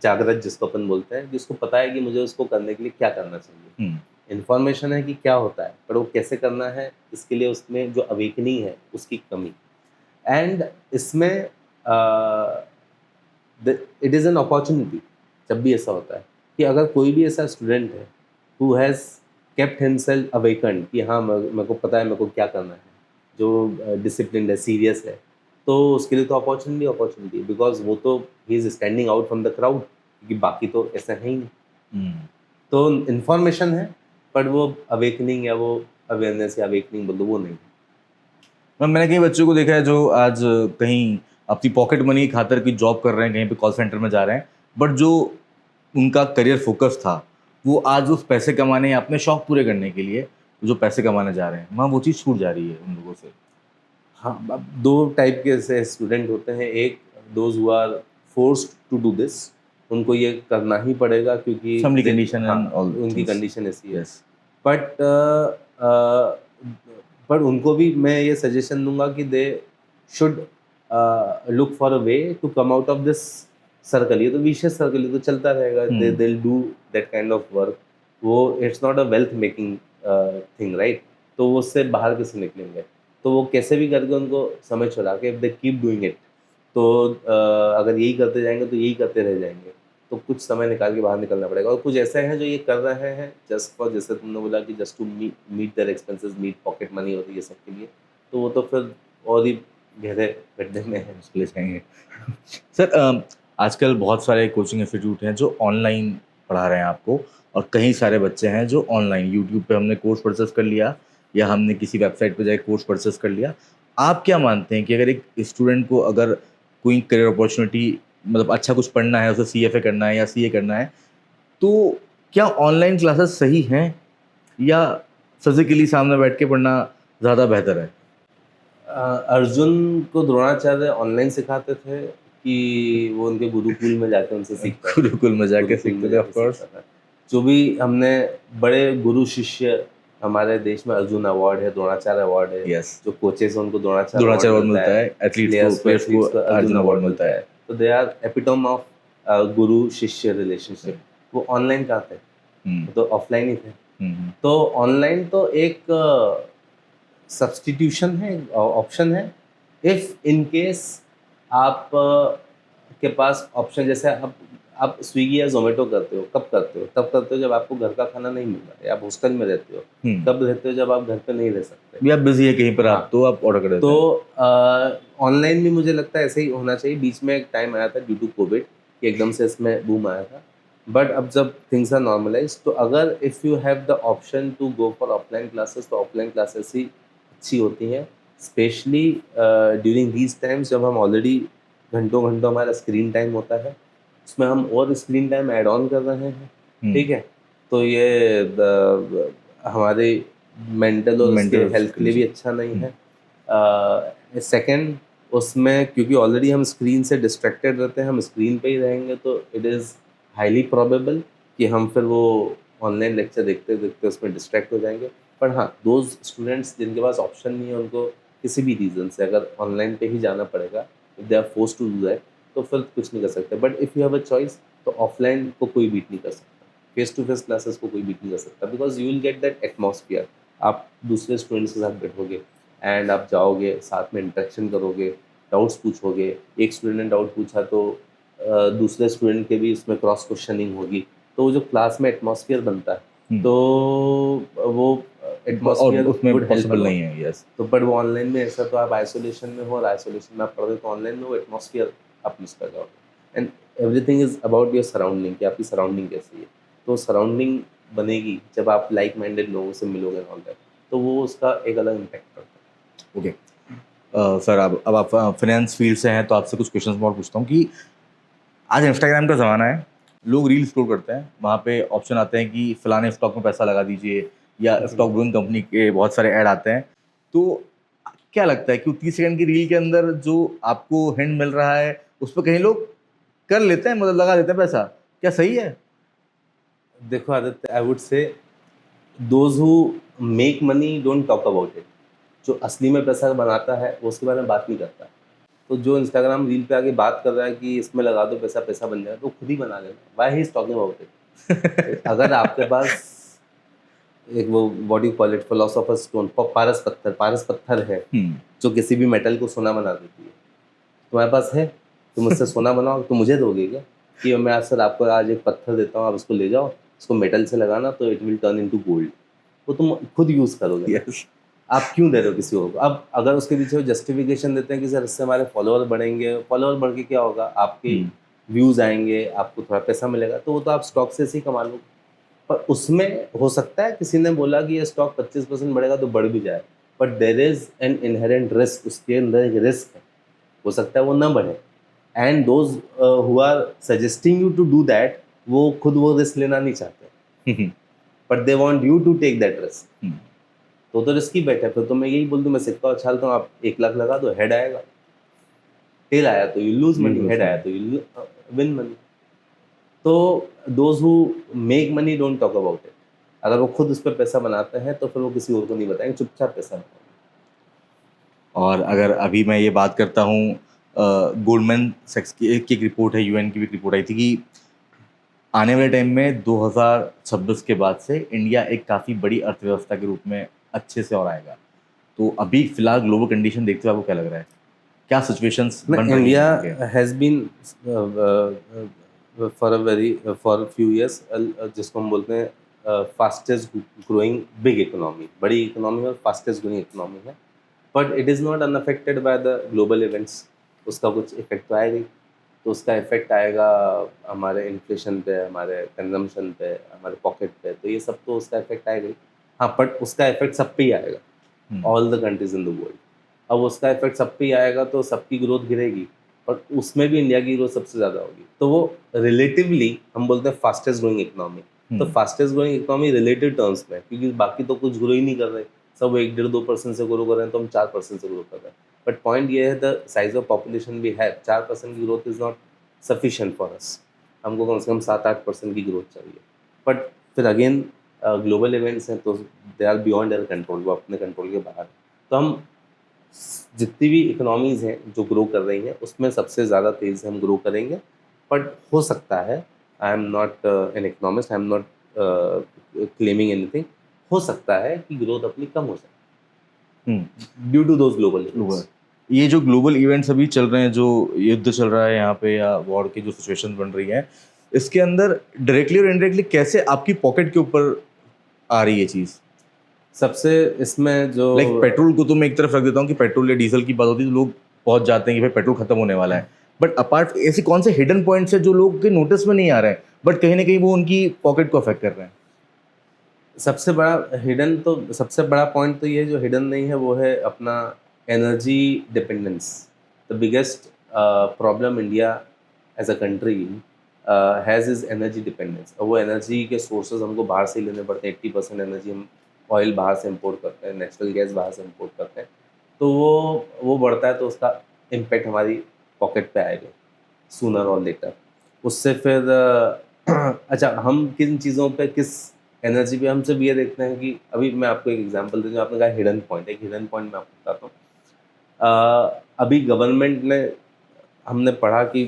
जागृत जिसको अपन बोलते हैं, जिसको पता है कि मुझे उसको करने के लिए क्या करना चाहिए। इन्फॉर्मेशन है कि क्या होता है, पर वो कैसे करना है, इसके लिए उसमें जो अवेकनिंग है उसकी कमी। एंड इसमें इट इज़ एन अपॉर्चुनिटी जब भी ऐसा होता है कि अगर कोई भी ऐसा स्टूडेंट है who has kept himself awakened कि हाँ मेरे को पता है मेरे को क्या करना है, जो डिसिप्लिन है, सीरियस है, तो उसके लिए तो अपॉर्चुनिटी, बिकॉज वो तो he is standing out from the crowd, क्योंकि बाकी तो ऐसा है ही नहीं। तो इन्फॉर्मेशन है, बट वो अवेकनिंग या वो अवेयरनेस या अवेकनिंग बोल दो, वो नहीं। मैंने कई बच्चों को देखा है जो आज कहीं अपनी पॉकेट मनी की खातिर की जॉब कर रहे हैं, कहीं पे कॉल सेंटर में जा रहे हैं, बट जो उनका करियर फोकस था वो आज उस पैसे कमाने या अपने शौक पूरे करने के लिए जो पैसे कमाने जा रहे हैं वहाँ वो चीज़ छूट जा रही है उन लोगों से। हाँ, अब दो टाइप के ऐसे स्टूडेंट होते हैं। एक, those who are forced to do this, उनको ये करना ही पड़ेगा क्योंकि फैमिली कंडीशन हाँ, एंड ऑल उनकी कंडीशन ऐसी है। यस। बट पर उनको भी मैं ये सजेशन दूंगा कि they should look for a way to come out of this circle. ये तो विशियस सर्कल, ये तो चलता रहेगा, they will do that kind of work. वो it's not a wealth making thing, right? तो वो उससे बाहर कैसे निकलेंगे? तो वो कैसे भी करके उनको समझ छोड़ा के if they keep doing it, तो अगर यही करते जाएंगे तो यही करते रह जाएंगे। तो कुछ समय निकाल के बाहर निकलना पड़ेगा। और कुछ ऐसे हैं जो ये कर रहे हैं जस्ट फॉर, जैसे तुमने बोला कि just to meet their expenses, meet pocket money होती है ये सब के लिए, तो वो तो फिर और ही गहरे गड्ढे में है, ले जाएंगे। सर आजकल बहुत सारे कोचिंग इंस्टीट्यूट हैं जो ऑनलाइन पढ़ा रहे हैं आपको, और कई सारे बच्चे हैं जो ऑनलाइन यूट्यूब पे हमने कोर्स परचेस कर लिया या हमने किसी वेबसाइट पे जाके कोर्स परचेस कर लिया। आप क्या मानते हैं कि अगर एक स्टूडेंट को अगर कोई करियर अपॉर्चुनिटी मतलब अच्छा कुछ पढ़ना है, उसे CFA करना है या CA करना है, तो क्या ऑनलाइन क्लासेस सही हैं या फिजिकली सामने बैठ के पढ़ना ज़्यादा बेहतर है? अर्जुन को द्रोणाचार्य ऑनलाइन सिखाते थे कि वो उनके गुरुकुल में जाके उनसे सीखता था? गुरुकुल में जाके गुरुकुल में सीखते थे ऑफ जाके कोर्स। सीखता था। जो भी हमने बड़े गुरु शिष्य, हमारे देश में अर्जुन अवार्ड है, द्रोणाचार्य अवार्ड है। यस। जो कोचेस हैं उनको द्रोणाचार्य द्रोणाचार्य अवार्ड अवार्ड मिलता है, प्लेयर्स को अर्जुन अवार्ड मिलता है। तो दे आर एपिटोम ऑफ गुरु शिष्य रिलेशनशिप। वो ऑनलाइन कहाँ थे? वो तो ऑफलाइन ही थे। तो ऑनलाइन तो एक सब्सटीट्यूशन है, ऑप्शन है। इफ़ इन केस आप के पास ऑप्शन, जैसे आप स्विगी या जोमेटो करते हो, कब करते हो? तब करते हो जब आपको घर का खाना नहीं मिल रहा है, आप हॉस्टल में रहते हो। कब रहते हो? जब आप घर पे नहीं रह सकते, भी आप बिजी है कहीं पर, हाँ, आप तो आप ऑर्डर कर देते हैं। तो ऑनलाइन भी मुझे लगता है ऐसे ही होना चाहिए। बीच में एक टाइम आया था ड्यू टू कोविड कि एकदम से इसमें बूम आया था, बट अब जब थिंग्स आर नॉर्मलाइज, तो अगर if you have the option to go for offline classes, तो ऑफलाइन क्लासेस ही अच्छी होती हैं। स्पेशली ड्यूरिंग दीज टाइम्स जब हम ऑलरेडी घंटों घंटों हमारा स्क्रीन टाइम होता है, उसमें हम और स्क्रीन टाइम ऐड ऑन कर रहे हैं, ठीक है, तो ये हमारे मेंटल और उसके मेंटल हेल्थ के लिए भी अच्छा नहीं है। सेकंड, उसमें क्योंकि ऑलरेडी हम स्क्रीन से डिस्ट्रैक्टेड रहते हैं, हम स्क्रीन पे ही रहेंगे, तो इट इज़ हाईली प्रोबेबल कि हम फिर वो ऑनलाइन लेक्चर देखते देखते उसमें डिस्ट्रैक्ट हो जाएंगे। पर हाँ, दोज स्टूडेंट्स जिनके पास ऑप्शन नहीं है, उनको किसी भी रीज़न से अगर ऑनलाइन पे ही जाना पड़ेगा, if they are force to do that, तो फिर कुछ नहीं कर सकते। But if you have a choice, तो ऑफलाइन को कोई बीट नहीं कर सकता, फेस टू फेस क्लासेस को कोई बीट नहीं कर सकता, because you will get that atmosphere. आप दूसरे स्टूडेंट्स के साथ बैठोगे एंड आप जाओगे, साथ में इंटरेक्शन करोगे, डाउट्स पूछोगे। एक स्टूडेंट ने डाउट पूछा तो दूसरे स्टूडेंट के भी उसमें क्रॉस क्वेश्चनिंग होगी, तो वो जो क्लास में एटमॉस्फेयर बनता है, तो वो और एटमॉस्फेयर उसमें वुड हेल्प पॉसिबल अलॉट। नहीं है, यस। तो बट वो ऑनलाइन में ऐसा, तो आप आइसोलेशन में हो और आइसोलेशन में आप पढ़ रहे हो, तो ऑनलाइन में वो एटमॉस्फेयर आप मिस कर जाओगे। And everything is about your surrounding, कि आपकी सराउंडिंग कैसी है। तो सराउंडिंग बनेगी जब आप लाइक माइंडेड लोगों से मिलोगे ऑनलाइन, तो वो उसका एक अलग इम्पैक्ट पड़ता है। ओके सर, अब आप फाइनेंस फील्ड से हैं, तो आपसे कुछ क्वेश्चंस और पूछता हूँ कि आज इंस्टाग्राम का ज़माना है, लोग रील स्क्रॉल करते हैं, वहाँ पे ऑप्शन आते हैं कि फलाने स्टॉक में पैसा लगा दीजिए, या स्टॉक ब्रोइंग कंपनी के बहुत सारे ऐड आते हैं। तो क्या लगता है कि 30 सेकंड की रील के अंदर जो आपको हिंट मिल रहा है, उस पर कहीं लोग कर लेते हैं, मतलब लगा देते हैं पैसा, क्या सही है? देखो आदित्य, आई would say those who make money don't talk about it. जो असली में पैसा बनाता है वो उसके बारे में बात नहीं करता। तो जो इंस्टाग्राम रील पे आके बात कर रहा है कि इसमें लगा दो पैसा, पैसा बन जाएगा, तो खुद ही बना लेना। Why he is talking about it? अगर आपके पास एक वो what you call it, philosopher's stone, पारस पत्थर है जो किसी भी मेटल को सोना बना देती है, तुम्हारे पास है, तुम मुझसे सोना बनाओ, तुम मुझे दोगे क्या कि मैं आज सर आपको आज एक पत्थर देता हूँ, आप इसको ले जाओ, इसको मेटल से लगाना तो it will turn into gold? वो तुम खुद यूज़ करोगे ना। यस। आप क्यों दे रहे हो किसी और को? अब अगर उसके पीछे वो जस्टिफिकेशन देते हैं कि सर इससे हमारे फॉलोअर बढ़ेंगे, फॉलोअर बढ़ के क्या होगा, आपके व्यूज़ आएंगे, आपको थोड़ा पैसा मिलेगा, तो वो तो आप स्टॉक से ही कमा लो। पर उसमें हो सकता है किसी ने बोला कि ये स्टॉक 25% बढ़ेगा तो बढ़ भी जाए, but there is an inherent risk, उसके अंदर एक रिस्क है, हो सकता है वो ना बढ़े। And those who are suggesting you to do that, वो खुद वो रिस्क लेना नहीं चाहते, but they want you to take that risk. तो रिस्की बेट है। फिर तो मैं यही बोल दूँ, मैं सिक्का उछालता हूँ, आप 1 लाख लगा दो, हेड आएगा, टेल आया तो यू लूज मनी, हेड आया तो यू विन मनी। तो those who make money don't talk about it. अगर वो खुद उस पर पैसा बनाते हैं तो फिर वो किसी और को नहीं बताएंगे, चुपचाप पैसा बनाएंगे। और अगर अभी मैं ये बात करता हूँ, गोल्डमैन सैक्स की एक रिपोर्ट है, यूएन की भी रिपोर्ट आई थी कि आने वाले टाइम में 2026 के बाद से इंडिया एक काफ़ी बड़ी अर्थव्यवस्था के रूप में अच्छे से और आएगा। तो अभी फिलहाल ग्लोबल कंडीशन देखते हुए आपको क्या लग रहा है, क्या सिचुएशंस बन रही इंडिया हैं आगे? Has been for few years, जिसको हम बोलते हैं फास्टेस्ट ग्रोइंग बिग इकोनॉमी, बड़ी इकोनॉमी और फास्टेस्ट ग्रोइंग इकोनॉमी है। But it is not unaffected by the global events. उसका कुछ इफेक्ट तो आएगा ही। तो उसका इफेक्ट आएगा हमारे इन्फ्लेशन पे, हमारे कंजम्पशन पे, हमारे पॉकेट पे, तो ये सब तो उसका इफेक्ट आएगा ही। हाँ, बट उसका इफेक्ट सब पे ही आएगा, all the countries in the world. अब उसका इफेक्ट सब पे ही आएगा तो सबकी ग्रोथ गिरेगी, और उसमें भी इंडिया की ग्रोथ सबसे ज़्यादा होगी। तो वो रिलेटिवली हम बोलते हैं फास्टेस्ट ग्रोइंग इकोनॉमी। तो fastest growing economy relative terms में, क्योंकि बाकी तो कुछ ग्रो ही नहीं कर रहे, सब 1-1.5-2% से ग्रो कर रहे हैं, तो हम 4% से ग्रो कर रहे हैं। बट पॉइंट ये है, द साइज ऑफ पॉपुलेशन भी है, 4% की growth is not sufficient for us. हमको कम से कम 7-8% की ग्रोथ चाहिए। बट फिर अगेन ग्लोबल इवेंट्स हैं, तो they are beyond our control, वो अपने कंट्रोल के बाहर। तो हम जितनी भी इकोनॉमीज़ हैं जो ग्रो कर रही हैं, उसमें सबसे ज़्यादा तेज़ी से हम ग्रो करेंगे। बट हो सकता है, I am not an economist, I am not claiming anything, हो सकता है कि ग्रोथ अपनी कम हो जाए due to those global events. ये जो ग्लोबल इवेंट्स अभी चल रहे हैं, जो युद्ध चल रहा है यहाँ पे, या वॉर की जो सिचुएशन बन रही है, इसके अंदर डायरेक्टली और इनडायरेक्टली कैसे आपकी पॉकेट के ऊपर आ रही है चीज़? सबसे इसमें जो लाइक पेट्रोल को तो मैं एक तरफ रख देता हूँ कि पेट्रोल या डीजल की बात होती है तो लोग पहुंच जाते हैं कि भाई पेट्रोल खत्म होने वाला है, बट अपार्ट ऐसे कौन से हिडन पॉइंट्स है जो लोग के नोटिस में नहीं आ रहे हैं, बट कहीं ना कहीं वो उनकी पॉकेट को अफेक्ट कर रहे हैं? सबसे बड़ा पॉइंट तो ये जो हिडन नहीं है, वो है अपना energy dependence. The biggest problem India as a country has is energy dependence. और वो एनर्जी के सोर्सेज हमको बाहर से ही लेने पड़ते हैं. 80% एनर्जी हम ऑयल बाहर से इंपोर्ट करते हैं, नेचुरल गैस बाहर से इंपोर्ट करते हैं. तो वो बढ़ता है तो उसका इम्पैक्ट हमारी पॉकेट पे आएगा सूनर और लेटर. उससे फिर अच्छा, हम किन चीज़ों पे, किस एनर्जी पे, हम सिर्फ ये देखते हैं कि अभी मैं आपको एक एग्जांपल देता हूँ. आपने कहा हिडन पॉइंट, एक हिडन पॉइंट मैं आपको बताता हूँ. अभी गवर्नमेंट ने, हमने पढ़ा कि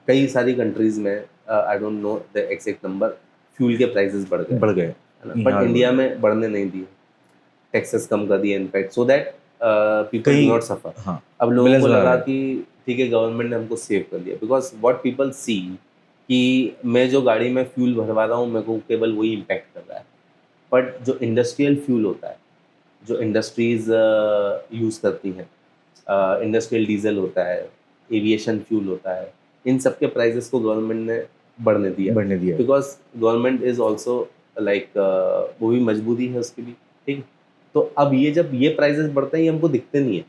कई सारी कंट्रीज़ में, I don't know the exact number, fuel के प्राइसेस बढ़ गए, बढ़ गए, है ना, बट यहाँ इंडिया में बढ़ने नहीं दिए. टैक्सेस कम कर दिए इनफैक्ट, सो दैट पीपल कहीं, डू नॉट सफ़र. हाँ, अब लोगों बैलेंस को बना लगा रहे हैं. कि ठीक है गवर्नमेंट ने हमको सेव कर दिया, बिकॉज व्हाट पीपल सी कि मैं जो गाड़ी में फ्यूल भरवा रहा हूँ मेरे को केवल वही इम्पैक्ट कर रहा है. बट जो इंडस्ट्रियल फ्यूल होता है, जो इंडस्ट्रीज यूज़ करती हैं, इंडस्ट्रियल डीजल होता है, एविएशन फ्यूल होता है, इन सब के प्राइजेस को गवर्नमेंट ने बढ़ने दिया. बढ़ने दिया. Because government is also like, वो भी मजबूरी है उसकी भी, ठीक है. तो अब ये जब ये प्राइजेस बढ़ते हैं, ये हमको दिखते नहीं है.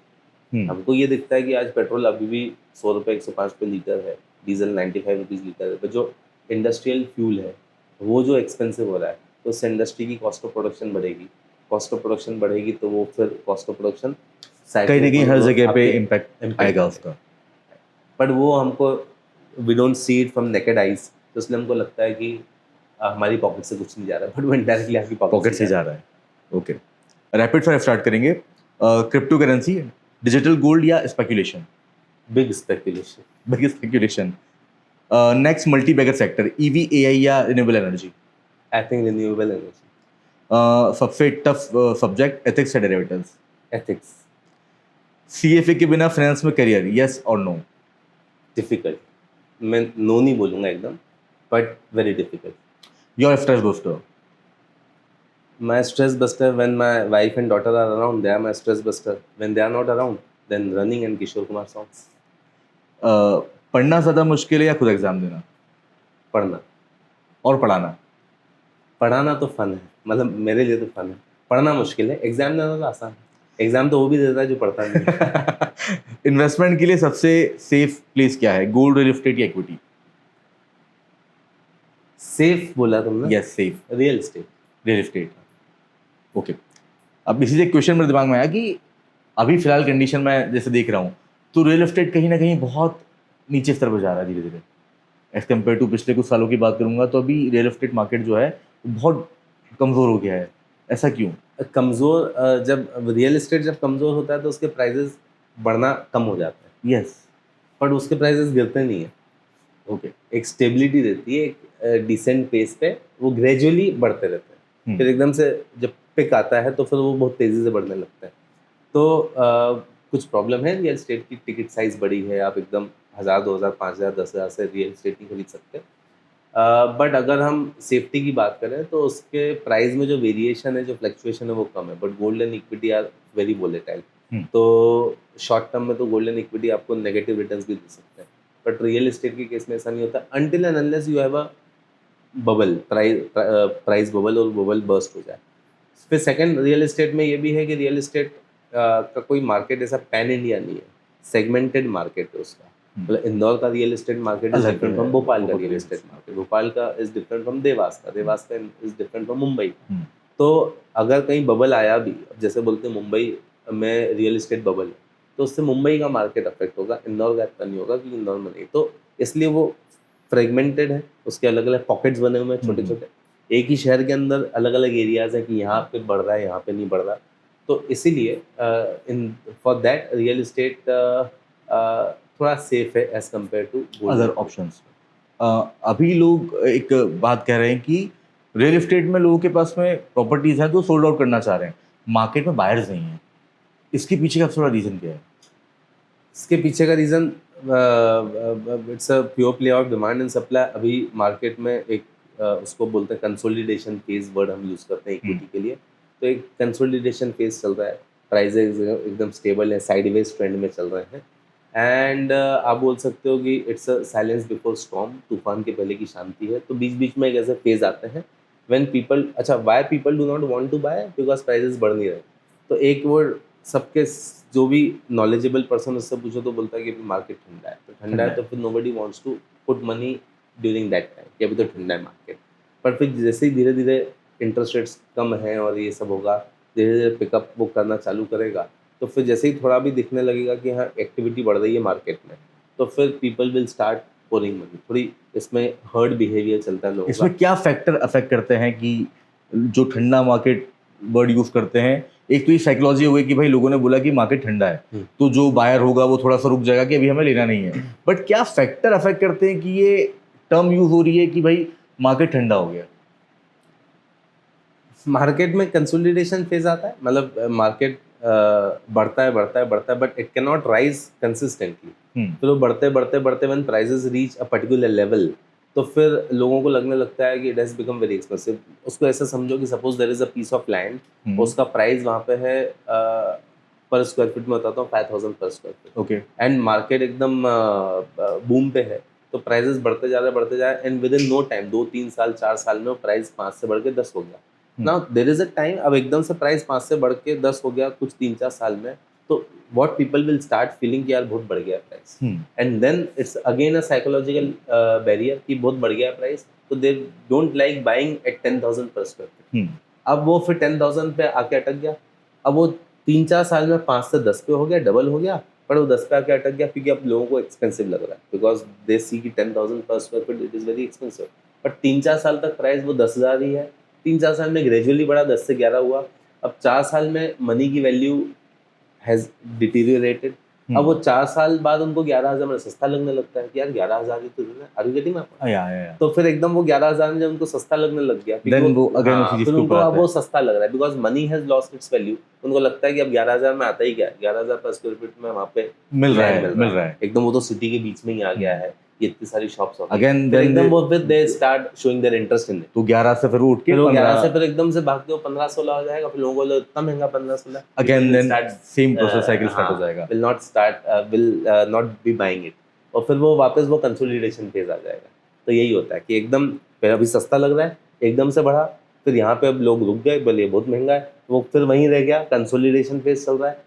हमको ये दिखता है कि आज पेट्रोल अभी भी 100 रुपये 105 रुपये लीटर है, डीजल 95 रुपीज़ लीटर है, पर जो इंडस्ट्रियल फ्यूल है वो जो एक्सपेंसिव हो रहा है, तो उससे इंडस्ट्री की कॉस्ट ऑफ प्रोडक्शन बढ़ेगी. कॉस्ट ऑफ प्रोडक्शन बढ़ेगी तो वो फिर कॉस्ट ऑफ प्रोडक्शन कहीं ना कहीं हर जगह पे इम्पैक्ट आएगा उसका. बट वो हमको, we don't see it from naked eyes, तो इसलिए हमको लगता है कि हमारी पॉकेट से कुछ नहीं जा रहा है, बट वो इनडायरेक्टली आपकी पॉकेट से जा रहा है. ओके, रैपिड फायर स्टार्ट करेंगे. क्रिप्टो करेंसी, डिजिटल गोल्ड या speculation? Big speculation. Big speculation. Next multibagger sector, EV, AI या renewable energy? I think renewable energy. सबसे टफ सब्जेक्ट, एथिक्स या डेरिवेटिव्स? एथिक्स. सीएफए के बिना finance में career, yes और no? Difficult. मैं no नहीं बोलूँगा एकदम, but very difficult. Your stress buster? My stress buster, when my wife and daughter are around, they are my stress buster. When they are not around, then running and Kishore Kumar songs. पढ़ना ज़्यादा मुश्किल है या खुद exam देना? पढ़ना. और पढ़ाना? पढ़ाना तो फन है, मतलब मेरे लिए तो फन है. पढ़ना मुश्किल है, एग्जाम देना तो आसान है. एग्जाम तो वो भी देता है जो पढ़ता नहीं है. इन्वेस्टमेंट के लिए सबसे सेफ प्लेस क्या है, गोल्ड, रियल एस्टेट या इक्विटी? सेफ बोला तुमने? Yes, safe. Real estate. Real estate. Okay. अब इसी से एक क्वेश्चन मेरे दिमाग में आया कि अभी फिलहाल कंडीशन में जैसे देख रहा हूँ तो रियल एस्टेट कहीं ना कहीं बहुत नीचे स्तर पर जा रहा है धीरे धीरे, एज कम्पेयर टू पिछले कुछ सालों की बात करूंगा तो अभी रियल एस्टेट मार्केट जो है बहुत कमज़ोर हो गया है. ऐसा क्यों? कमज़ोर, जब रियल एस्टेट जब कमज़ोर होता है तो उसके प्राइजेस बढ़ना कम हो जाता है. यस. बट उसके प्राइजेस गिरते नहीं है. ओके. एक स्टेबिलिटी रहती है, एक डिसेंट पेस पे वो ग्रेजुअली बढ़ते रहते हैं. फिर एकदम से जब पिक आता है तो फिर वो बहुत तेज़ी से बढ़ने लगता है. तो कुछ प्रॉब्लम है. रियल एस्टेट की टिकट साइज़ बड़ी है, आप एकदम 1000 2000 5000 10,000 से रियल एस्टेट नहीं खरीद सकते. बट अगर हम सेफ्टी की बात करें तो उसके प्राइस में जो वेरिएशन है, जो फ्लक्चुएशन है वो कम है. But gold and equity are very volatile. तो शॉर्ट टर्म में तो गोल्ड एंड इक्विटी आपको नेगेटिव रिटर्न्स भी दे सकते हैं. बट रियल एस्टेट के केस में ऐसा नहीं होता until and unless you have a bubble, price bubble, और बबल बर्स्ट हो जाए. फिर सेकंड, रियल एस्टेट में ये भी है कि रियल एस्टेट का कोई मार्केट ऐसा पैन इंडिया नहीं है, सेगमेंटेड मार्केट है उसका. मतलब इंदौर का real estate market is different from Bhopal का रियल एस्टेट मार्केट, भोपाल का इज डिफरेंट फ्रॉम देवास का इज डिफरेंट फ्रॉम मुंबई. तो अगर कहीं बबल आया भी, अब जैसे बोलते हैं मुंबई में रियल एस्टेट बबल है, तो उससे मुंबई का मार्केट अफेक्ट होगा, इंदौर का इतना नहीं होगा कि इंदौर में नहीं. तो इसलिए वो फ्रेगमेंटेड है, उसके अलग अलग पॉकेट्स बने हुए हैं छोटे छोटे. एक ही शहर के अंदर अलग अलग एरियाज हैं कि यहाँ पे बढ़ रहा है, यहाँ पे नहीं बढ़ रहा. तो इसीलिए इन फॉर दैट रियल एस्टेट थोड़ा सेफ है as compared to other options. अभी लोग एक बात कह रहे हैं कि रियल एस्टेट में लोगों के पास में प्रॉपर्टीज हैं तो सोल्ड आउट करना चाह रहे हैं, मार्केट में बायर्स नहीं हैं. इसके पीछे का थोड़ा रीज़न क्या है? इसके पीछे का reason, it's a pure play of demand and supply. अभी मार्केट में एक उसको बोलते हैं कंसोलिडेशन फेज, वर्ड हम यूज़ करते हैं इक्विटी के लिए. तो एक कंसोलिडेशन फेज चल रहा है, प्राइजेस एकदम स्टेबल है, साइडवेज ट्रेंड में चल रहे हैं. एंड आप बोल सकते हो कि it's a silence before storm, तूफान के पहले की शांति है. तो बीच बीच में एक ऐसे फेज आते हैं व्हेन पीपल, अच्छा why people do not want to buy, because prices बढ़ नहीं रहे. तो एक वो सबके जो भी नॉलेजेबल पर्सन उससे पूछो तो बोलता है कि अभी मार्केट ठंडा है, तो ठंडा है तो फिर nobody wants to put money during that time कि अभी तो ठंडा है मार्केट। पर फिर जैसे ही धीरे धीरे इंटरेस्ट रेट्स कम हैं और ये सब होगा, धीरे धीरे पिकअप वो करना चालू करेगा, तो फिर जैसे ही थोड़ा भी दिखने लगेगा कि हाँ एक्टिविटी बढ़ रही है मार्केट में, तो फिर people will start pouring money. थोड़ी इसमें हर्ड बिहेवियर चलता है लोगों का। इसमें क्या फैक्टर अफेक्ट करते हैं कि जो ठंडा मार्केट वर्ड यूज करते हैं? एक तो ये साइकोलॉजी हो गई कि भाई लोगों ने बोला कि मार्केट ठंडा है, तो जो बायर होगा वो थोड़ा सा रुक जाएगा कि अभी हमें लेना नहीं है। बट क्या फैक्टर अफेक्ट करते हैं कि ये टर्म यूज हो रही है कि भाई मार्केट ठंडा हो गया? मार्केट में कंसोलिडेशन फेज आता है, मतलब मार्केट बढ़ता है बढ़ता है बढ़ता है, but it can not rise consistently. फिर वो बढ़ते बढ़ते बढ़ते when prices reach a particular level, तो फिर लोगों को लगने लगता है कि it has become very expensive. उसको ऐसा समझो कि suppose there is a piece of land, उसका प्राइस वहाँ पे है पर स्क्वायर फीट में बताता हूँ 5000 पर square feet. Okay. And market एकदम बूम पे है, तो प्राइसेस बढ़ते जा रहे and within no time 2-3 साल 4 साल में वो प्राइस 5 से बढ़ के 10 हो गया। Now there is a time, अब एकदम से प्राइस 5 से बढ़ के 10 हो गया कुछ 3-4 साल में, तो what people will start feeling कि यार बहुत बढ़ गया price, and then it's again a psychological barrier कि बहुत बढ़ गया प्राइस, तो they don't like buying at 10,000 पर स्क्वायर फीट। अब वो फिर 10,000 पे आके अटक गया। अब वो 3-4 साल में 5 से 10 पे हो गया, डबल हो गया, पर वो 10 पे आके अटक गया क्योंकि अब लोगों को एक्सपेंसिव लग रहा है, बिकॉज दे सी कि 10,000 पर square feet it is very expensive. But 3-4 साल तक प्राइस वो 10,000 ही है। 3-4 साल में ग्रेजुअली बढ़ा, 10 से 11 हुआ। अब 4 साल में मनी की वैल्यू हैज़ डिटीरियोरेटेड। अब वो 4 साल बाद उनको 11,000 में सस्ता लगने लगता है कि यार 11,000 ही तो देना, are you getting my point? या तो फिर एकदम वो 11,000 में जब उनको सस्ता लगने लग गया, क्योंकि देन वो अगेन हाँ, उसी चीज फिर के उनको ऊपर अब आता वो है। सस्ता लग रहा है because money has lost its value. उनको लगता है कि अब 11,000 में आता ही क्या है, 11,000 पर स्क्वायर फीट में वहाँ पे मिल रहा लैंड है, मिल रहा है। एकदम, वो तो सिटी के बीच में ही आ गया है, ये इतनी सारी शॉप्स हो गई। अगेन फिर देन एकदम वो फिर they start showing their interest in it. तो 11 से फिर वो उठ के फिर वो 11 से 15 फिर एकदम से भाग के वो 15-16 हो जाएगा, फिर लोगों को लगेगा इतना महंगा 15-16, again then same process cycle start हो हाँ, जाएगा। Will not be buying it, और फिर वो वापस वो कंसोलिडेशन फेज आ जाएगा। तो यही होता है कि एकदम पहले अभी सस्ता लग रहा है, एकदम से बढ़ा, फिर यहाँ पे अब लोग रुक गए, बोले बहुत महंगा है, वो फिर वहीं रह गया, कंसोलिडेशन फेज चल रहा है।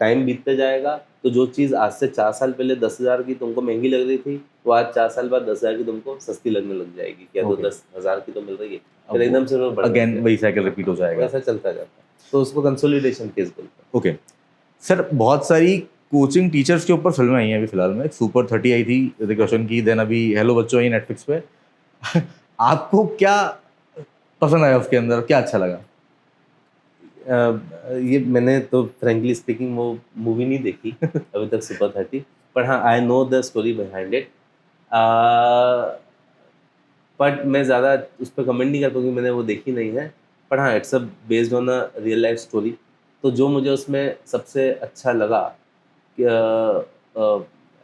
टाइम बीतते जाएगा, तो जो चीज़ आज से 4 साल पहले 10,000 की तुमको महंगी लग रही थी, वो आज 4 साल बाद 10,000 की तुमको सस्ती लगने लग जाएगी, क्या तो Okay. 10,000 की तो मिल रही है, अब फिर एकदम से वो बढ़ अगेन जाएगा। वही साइकिल रिपीट हो जाएगा। वैसा चलता जाता है, तो उसको कंसोलिडेशन फेज बोलते हैं। ओके सर, बहुत सारी कोचिंग टीचर्स के ऊपर फिल्में आई हैं अभी फिलहाल में। सुपर 30 आई थी ऋतिक रोशन की, देन अभी हेलो बच्चों आई नेटफ्लिक्स पे। आपको क्या पसंद आया उसके अंदर, क्या अच्छा लगा? ये मैंने तो फ्रेंकली स्पीकिंग वो मूवी नहीं देखी अभी तक, सुपर 30, पर हाँ I know the story behind it. But मैं ज़्यादा उस पर कमेंट नहीं कर पाऊँगी, मैंने वो देखी नहीं है। पर हाँ, it's a based on a real life story. तो जो मुझे उसमें सबसे अच्छा लगा कि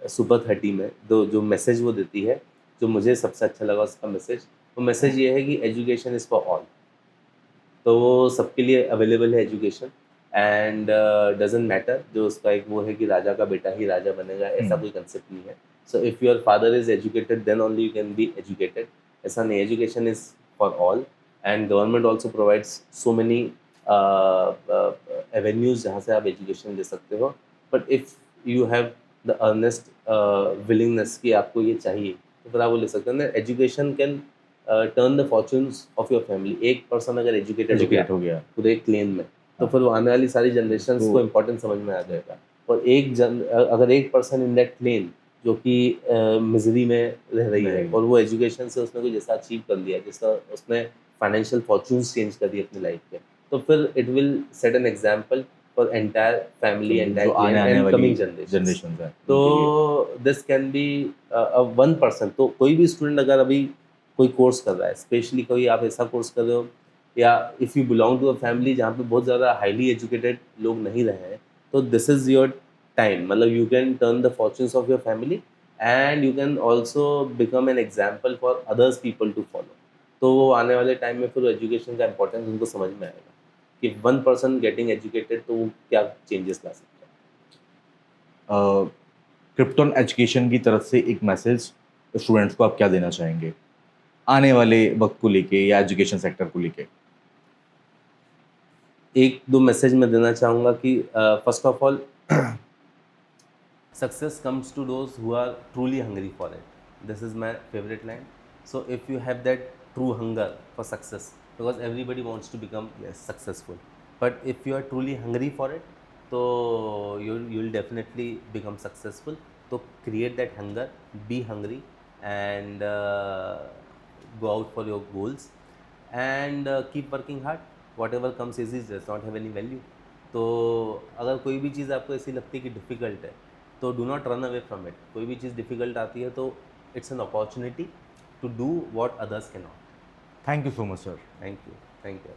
सुपर 30 में जो मैसेज वो देती है, जो मुझे सबसे अच्छा लगा उसका मैसेज, वो मैसेज ये है कि एजुकेशन इज़ फॉर ऑल। तो वो सबके लिए अवेलेबल है एजुकेशन, एंड डजेंट मैटर, जो उसका एक वो है कि राजा का बेटा ही राजा बनेगा, ऐसा कोई कंसेप्ट नहीं है। So if your father is educated then only you can be educated, ऐसा नहीं, education is for all. And government also provides so many avenues जहाँ से आप एजुकेशन ले सकते हो, but if you have the earnest willingness कि आपको ये चाहिए, तो फिर आप वो ले सकते हैं ना। Education can turn the fortunes of your family. एक पर्सन अगर एजुकेटेड हो गया पूरे क्लेन में, तो फिर वो आने वाली सारी जनरेशन्स को इम्पोर्टेंस समझ में आ जाएगा। और अगर एक पर्सन इन दैट क्लेन जो कि मिजरी में रह रही है, और वो एजुकेशन से उसने कुछ ऐसा अचीव कर लिया, जैसा उसने फाइनेंशियल फॉर्चून्स चेंज कर दिए अपनी लाइफ में, तो फिर it will set an example for entire family, entire clan and coming generation. तो this can be one person. तो कोई भी स्टूडेंट अगर अभी कोई कोर्स कर रहा है, स्पेशली कोई आप ऐसा कोर्स कर रहे हो, या if you belong to a family जहाँ पे बहुत ज़्यादा हाईली एजुकेटेड लोग नहीं रहे हैं, तो दिस इज़ योर टाइम। मतलब you can turn the fortunes of your family, and you can also become an example for others people to follow. तो वो आने वाले टाइम में फिर एजुकेशन का इंपॉर्टेंस उनको समझ में आएगा कि वन पर्सन गेटिंग एजुकेटेड तो वो क्या चेंजेस ला सकता है। क्रिप्टन एजुकेशन की तरफ से एक मैसेज स्टूडेंट्स को आप क्या देना चाहेंगे आने वाले वक्त को लेके, या एजुकेशन सेक्टर को लेके? एक दो मैसेज मैं देना चाहूँगा कि first of all success comes to those who are truly hungry for it. This is my favorite line. So if you have that true hunger for success, because everybody wants to become successful, but if you are truly hungry for it, so you'll definitely become successful. So create that hunger, be hungry, and go out for your goals, and keep working hard. Whatever comes easy does not have any value. तो अगर कोई भी चीज़ आपको ऐसी लगती है कि difficult है, तो do not run away from it. कोई भी चीज़ डिफ़िकल्ट आती है तो it's an opportunity to do what others can not. Thank you so much sir. Thank you. Thank you.